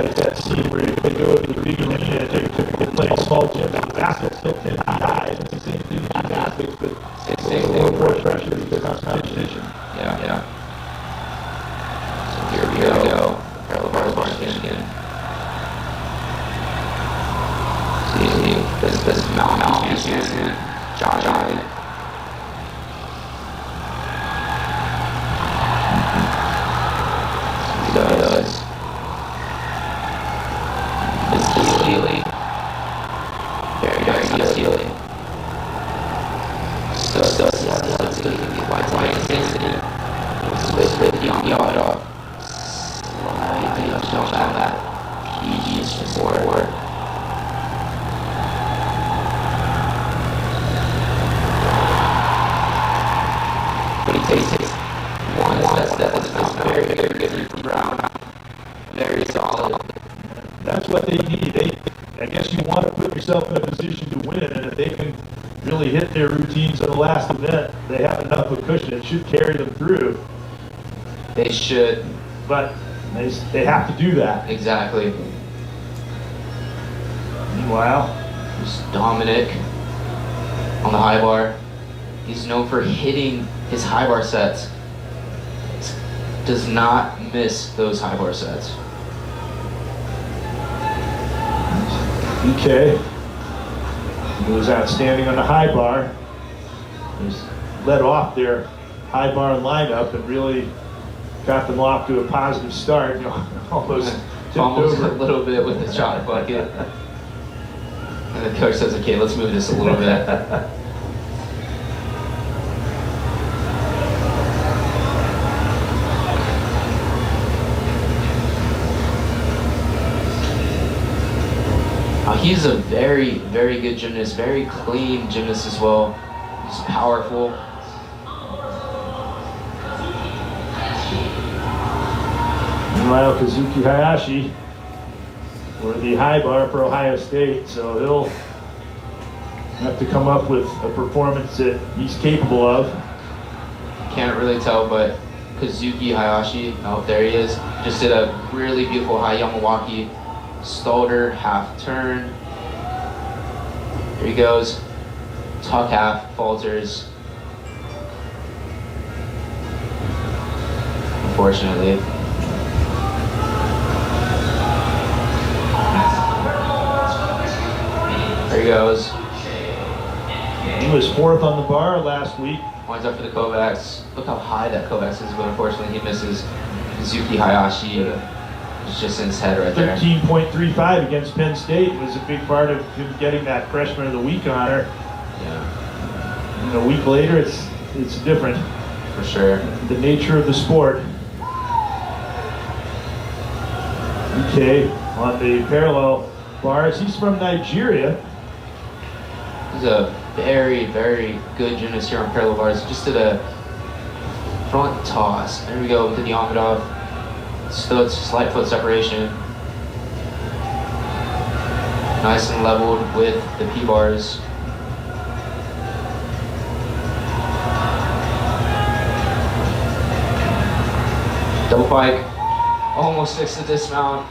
that scene where they go to the big arena and they're typically playing small gyms, and the basket's still 10 feet high. It's the same thing in gymnastics, but it's a little more pressure because of competition. Yeah. So here we go. Parallel bars again. See, this is Mountain. John. He does. It's Healy. Very nice Healy. So let's see why intensity. With the yard off. I don't have that. He is forward. But he takes one that's very good from Brown. Very solid. That's what they need. I guess you want to put yourself in a position to win, and if they can really hit their routines in the last event, they have enough of a cushion. It should carry them through. They should. But they have to do that. Exactly. Meanwhile, There's Dominic on the high bar. He's known for hitting his high bar sets. Does not miss those high bar sets. EK, he was outstanding on the high bar. He's led off their high bar lineup and really got them off to a positive start. Almost tipped Almost over a little bit with the shot bucket. And the coach says, okay, let's move this a little bit. He's a very, very good gymnast, very clean gymnast as well. He's powerful. Meanwhile, Kazuki Hayashi for the high bar for Ohio State, so he'll have to come up with a performance that he's capable of. Can't really tell, but Kazuki Hayashi, oh, there he is, just did a really beautiful high Yamawaki. Stalled her, half turn. Here he goes. Tuck half, falters. Unfortunately. There he goes. He was fourth on the bar last week. Winds up for the Kovacs. Look how high that Kovacs is, but unfortunately he misses. Kazuki Hayashi. It's just in his head right there. 13.35 against Penn State was a big part of him getting that Freshman of the Week honor. Yeah. And a week later, it's different. For sure. The nature of the sport. Okay, on the parallel bars, he's from Nigeria. He's a very, very good gymnast here on parallel bars. Just did a front toss. There we go with the Diamondov. Still, it's slight foot separation. Nice and leveled with the P-bars. Double pike. Almost fixed the dismount.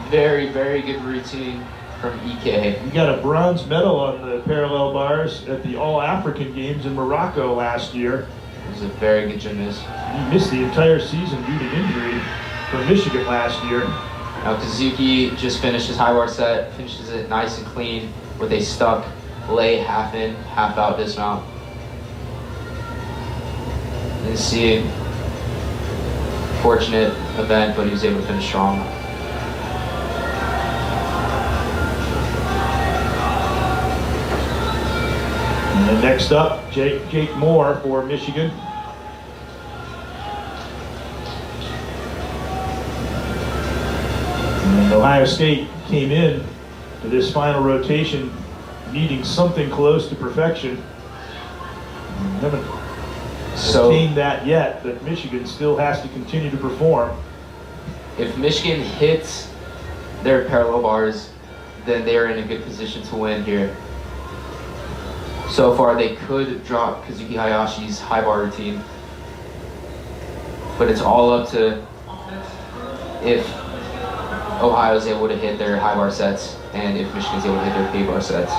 Very, very good routine from EK. He got a bronze medal on the parallel bars at the All-African Games in Morocco last year. He's a very good gymnast. He missed the entire season due to injury for Michigan last year. Now Kazuki just finished his high bar set, finishes it nice and clean with a stuck lay half in, half out dismount. You see, fortunate event, but he was able to finish strong. And then next up, Jake Moore for Michigan. And Ohio State came in to this final rotation needing something close to perfection. Haven't attained that yet, but Michigan still has to continue to perform. If Michigan hits their parallel bars, then they're in a good position to win here. So far, they could drop Kazuki Hayashi's high bar routine, but it's all up to if Ohio's able to hit their high bar sets and if Michigan's able to hit their P bar sets.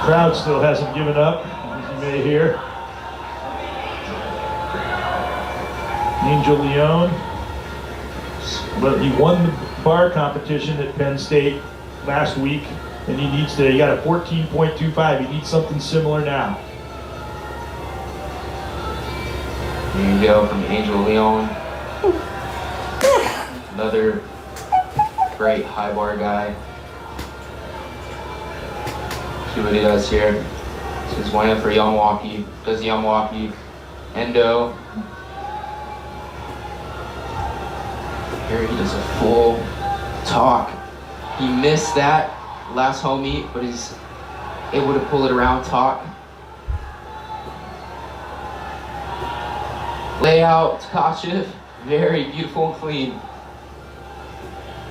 Crowd still hasn't given up, as you may hear. Angel Leon, but he won the bar competition at Penn State last week, and he got a 14.25. He needs something similar now. There you go from Angel Leon. Another great high bar guy. See what he does here. This is one in for Yamawaki. Does Yamawaki. Endo. Here he does a full talk. He missed that last home meet, but he's able to pull it around talk. Layout, Tkachev, very beautiful and clean.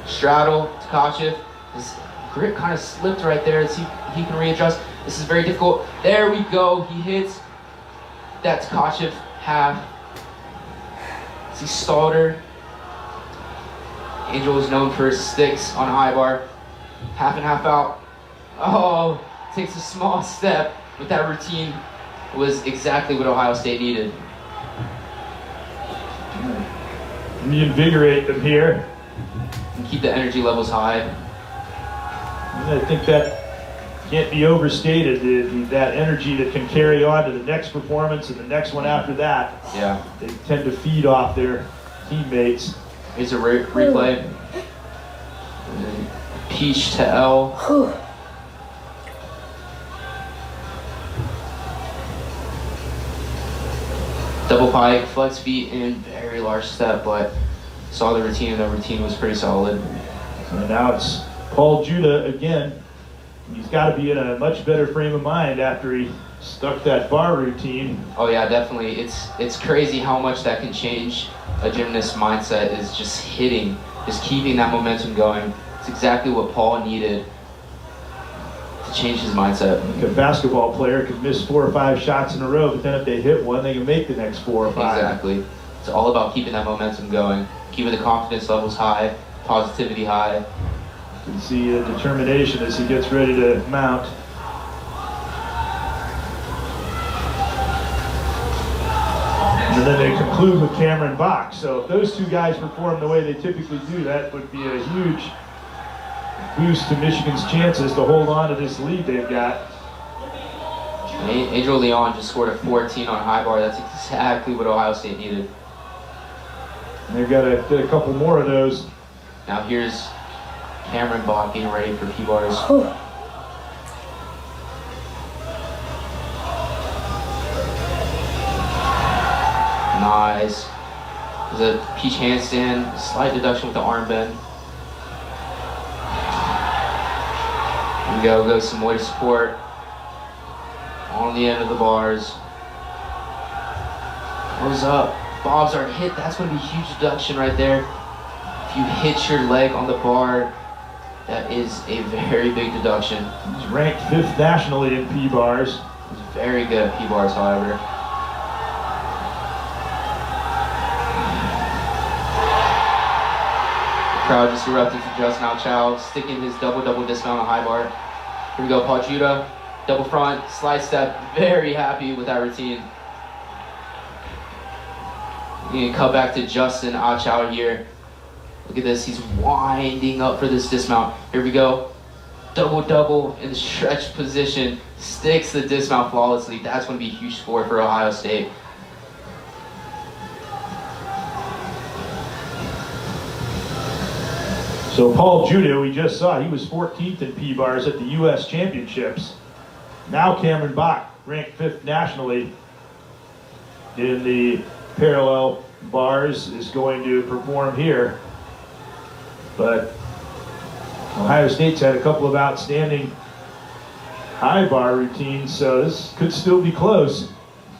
Straddle, Tkachev, his grip kind of slipped right there. Let's see if he can readjust. This is very difficult. There we go, he hits that Tkachev half. He stalled her. Angel is known for his sticks on high bar. Half and half out. Oh, takes a small step, but that routine was exactly what Ohio State needed. Reinvigorate them here. And keep the energy levels high. I think that can't be overstated, that energy that can carry on to the next performance and the next one after that. Yeah. They tend to feed off their teammates. Here's a replay. Peach to L. Double pike, flex feet in, very large step, but saw the routine and the routine was pretty solid. So now it's Paul Judah again. He's got to be in a much better frame of mind after he stuck that bar routine. Oh yeah, definitely. It's crazy how much that can change a gymnast's mindset, is just hitting, just keeping that momentum going. It's exactly what Paul needed to change his mindset. Like a basketball player could miss 4 or 5 shots in a row, but then if they hit one, they can make the next 4 or 5. Exactly. It's all about keeping that momentum going, keeping the confidence levels high, positivity high. You can see determination as he gets ready to mount. And then they conclude with Cameron Bach. So if those two guys perform the way they typically do, that would be a huge boost to Michigan's chances to hold on to this lead they've got. Angel Leon just scored a 14 on high bar. That's exactly what Ohio State needed. And they've got to get a couple more of those. Now here's Cameron Bach getting ready for P-bars. Nice. There's a peach handstand, slight deduction with the arm bend. Here we go, goes some weight support on the end of the bars. Goes up, bobs are hit, that's gonna be a huge deduction right there. If you hit your leg on the bar, that is a very big deduction. He's ranked 5th nationally in P-bars. He's very good at P-bars, however. Crowd just erupted for Justin Alchow, sticking his double dismount on high bar. Here we go, Paul Judah, double front, slide step, very happy with that routine. You can cut back to Justin Alchow here. Look at this, he's winding up for this dismount. Here we go, double in the stretch position, sticks the dismount flawlessly. That's going to be a huge score for Ohio State. So Paul Judah, we just saw, he was 14th in P-bars at the U.S. Championships. Now Cameron Bach, ranked 5th nationally in the parallel bars, is going to perform here. But Ohio State's had a couple of outstanding high bar routines, so this could still be close.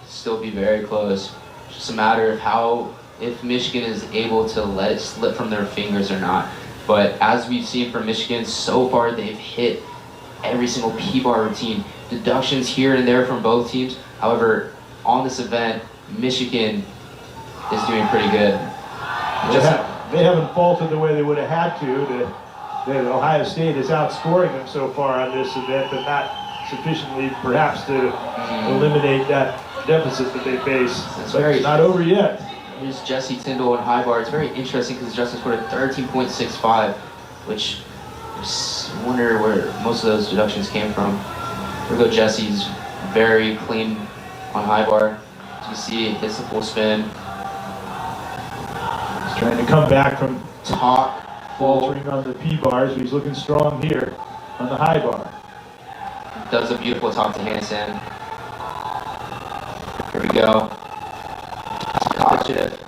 Still be very close. It's just a matter of if Michigan is able to let it slip from their fingers or not. But as we've seen from Michigan, so far they've hit every single P-bar routine. Deductions here and there from both teams. However, on this event, Michigan is doing pretty good. They haven't faltered the way they would have had to. That Ohio State is outscoring them so far on this event, but not sufficiently perhaps to eliminate that deficit that they face. It's not over yet. Here's Jesse Tyndall and high bar. It's very interesting because Justin scored a 13.65, which I just wonder where most of those deductions came from. Here we go, Jesse's very clean on high bar. As you see, it hits the full spin. He's trying to come back from Top, faltering on the P bars, but he's looking strong here on the high bar. Does a beautiful top to handstand. Here we go. Catch it.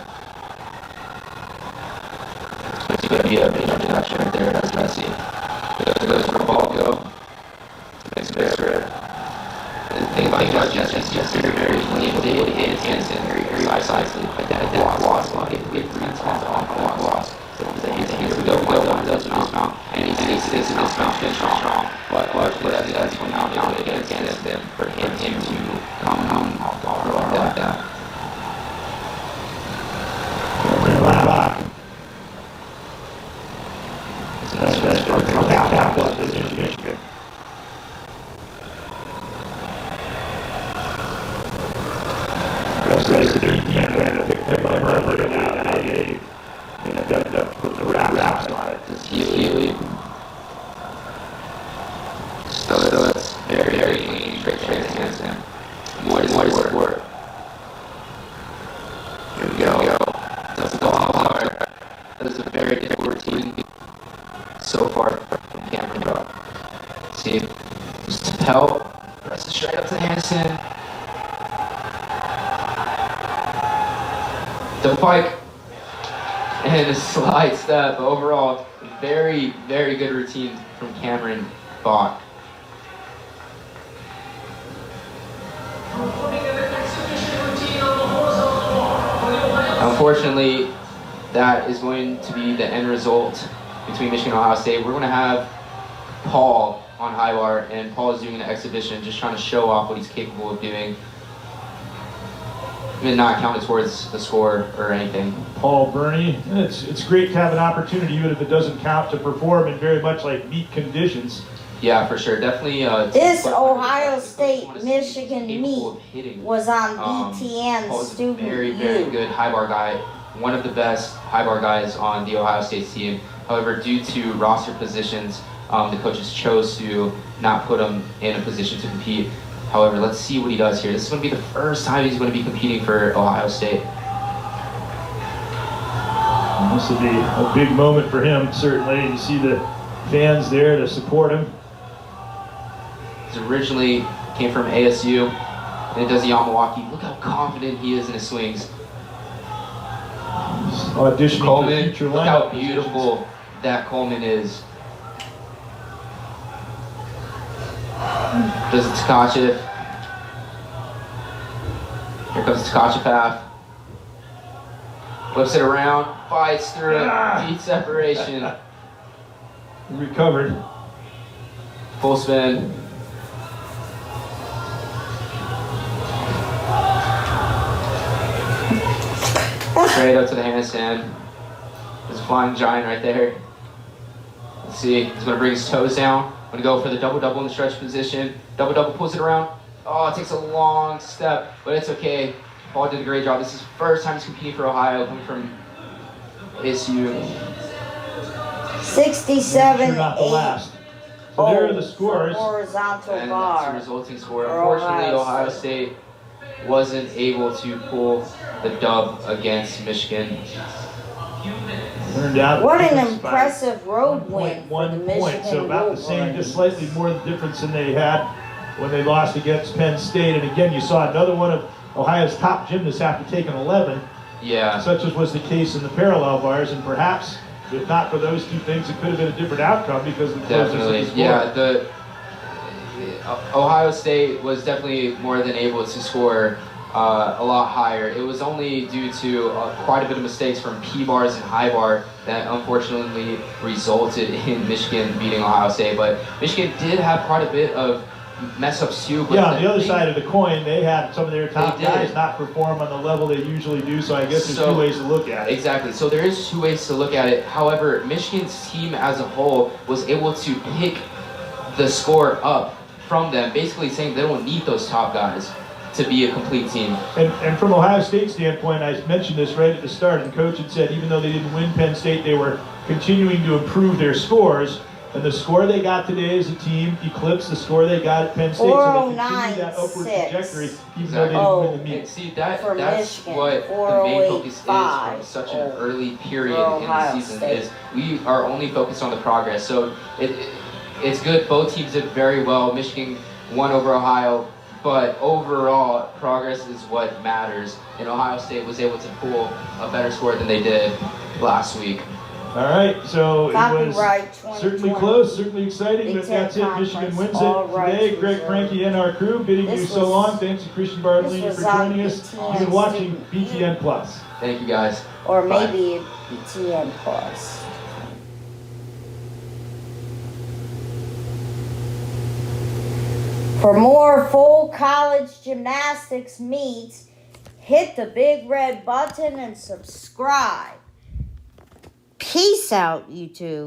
It's going to be a big introduction right there. That's Jesse. Goes for a ball go. Makes it. The thing about Jesse is just very clean. Able to hit his handstand very precisely. Like that loss. Get 3 times on loss. Here we go. One does dismount. And he's dismount finish strong. But that's when now down against him for him to come off the bar like that. So it's very clean, straight against him. More support. Here we go. That's the ball hard. That is a very difficult routine so far from Cameron Drop. See, just help. Press it straight up to the handstand. The pike and a slide step. Overall, very good routine from Cameron Bach. Unfortunately, that is going to be the end result between Michigan and Ohio State. We're going to have Paul on high bar, and Paul is doing an exhibition, just trying to show off what he's capable of doing. Even not counted towards the score or anything. Paul Burney, it's great to have an opportunity, even if it doesn't count, to perform in very much like meet conditions. Yeah, for sure. Definitely. This Ohio State-Michigan meet was on BTN Paul's Student very U. good high bar guy. One of the best high bar guys on the Ohio State team. However, due to roster positions, the coaches chose to not put him in a position to compete. However, let's see what he does here. This is going to be the first time he's going to be competing for Ohio State. This will be a big moment for him, certainly. You see the fans there to support him. He originally came from ASU, and it does the Milwaukee. Look how confident he is in his swings. Auditioning Coleman, for future look how lineup beautiful positions. that Coleman is. Does it Tkachev. Here comes Tkachev half. Flips it around, fights through it, feet separation. Recovered. Full spin. Straight up to the handstand. There's a flying giant right there. Let's see, he's gonna bring his toes down. Gonna go for the double-double in the stretch position. Double-double, pulls it around. Oh, it takes a long step, but it's okay. Paul did a great job. This is the first time he's competing for Ohio, coming from ASU. 67, Sure not the 8. last. So there are the for scores. horizontal And that's the bar. resulting score. for Unfortunately, Ohio Ohio State. State wasn't able to pull the dub against Michigan. Turned out What an by impressive road win for the 1.1 Michigan points, so about the same, Wolverines. just slightly more the difference than they had when they lost against Penn State. And again, you saw another one of Ohio's top gymnasts have to take an 11, Yeah. such as was the case in the parallel bars. And perhaps, if not for those two things, it could have been a different outcome because of the closeness of Definitely, the score. yeah. The Ohio State was definitely more than able to score a lot higher. It was only due to quite a bit of mistakes from P bars and high bar that unfortunately resulted in Michigan beating Ohio State. But Michigan did have quite a bit of mess ups too. But Yeah, on the other side of the coin, they had some of their top They did. guys not perform on the level they usually do, so I guess there's two ways to look at it. Exactly. So there is two ways to look at it. However, Michigan's team as a whole was able to pick the score up from them, basically saying they don't need those top guys to be a complete team. And from Ohio State's standpoint, I mentioned this right at the start, and Coach had said even though they didn't win Penn State, they were continuing to improve their scores. And the score they got today as a team eclipsed the score they got at Penn State, so they continued that upward trajectory, even though they didn't win the meet. And see, that's Michigan, what the main focus is from 408.5 such an early period in the Ohio season State. is we are only focused on the progress. So it's good. Both teams did very well. Michigan won over Ohio, but overall progress is what matters. And Ohio State was able to pull a better score than they did last week. All right, so it was Copyright certainly 2020. cause, certainly exciting, Big but that's Ten it. Michigan Conference, wins all it rights today. Greg, reserved. Frankie, and our crew bidding you This so was- long. Thanks to Christian Bartolini this for was on joining us. BTN You've been watching student. BTN Plus. Thank you guys. Or Bye. maybe BTN Plus. For more full college gymnastics meets, hit the big red button and subscribe. Peace out, YouTube.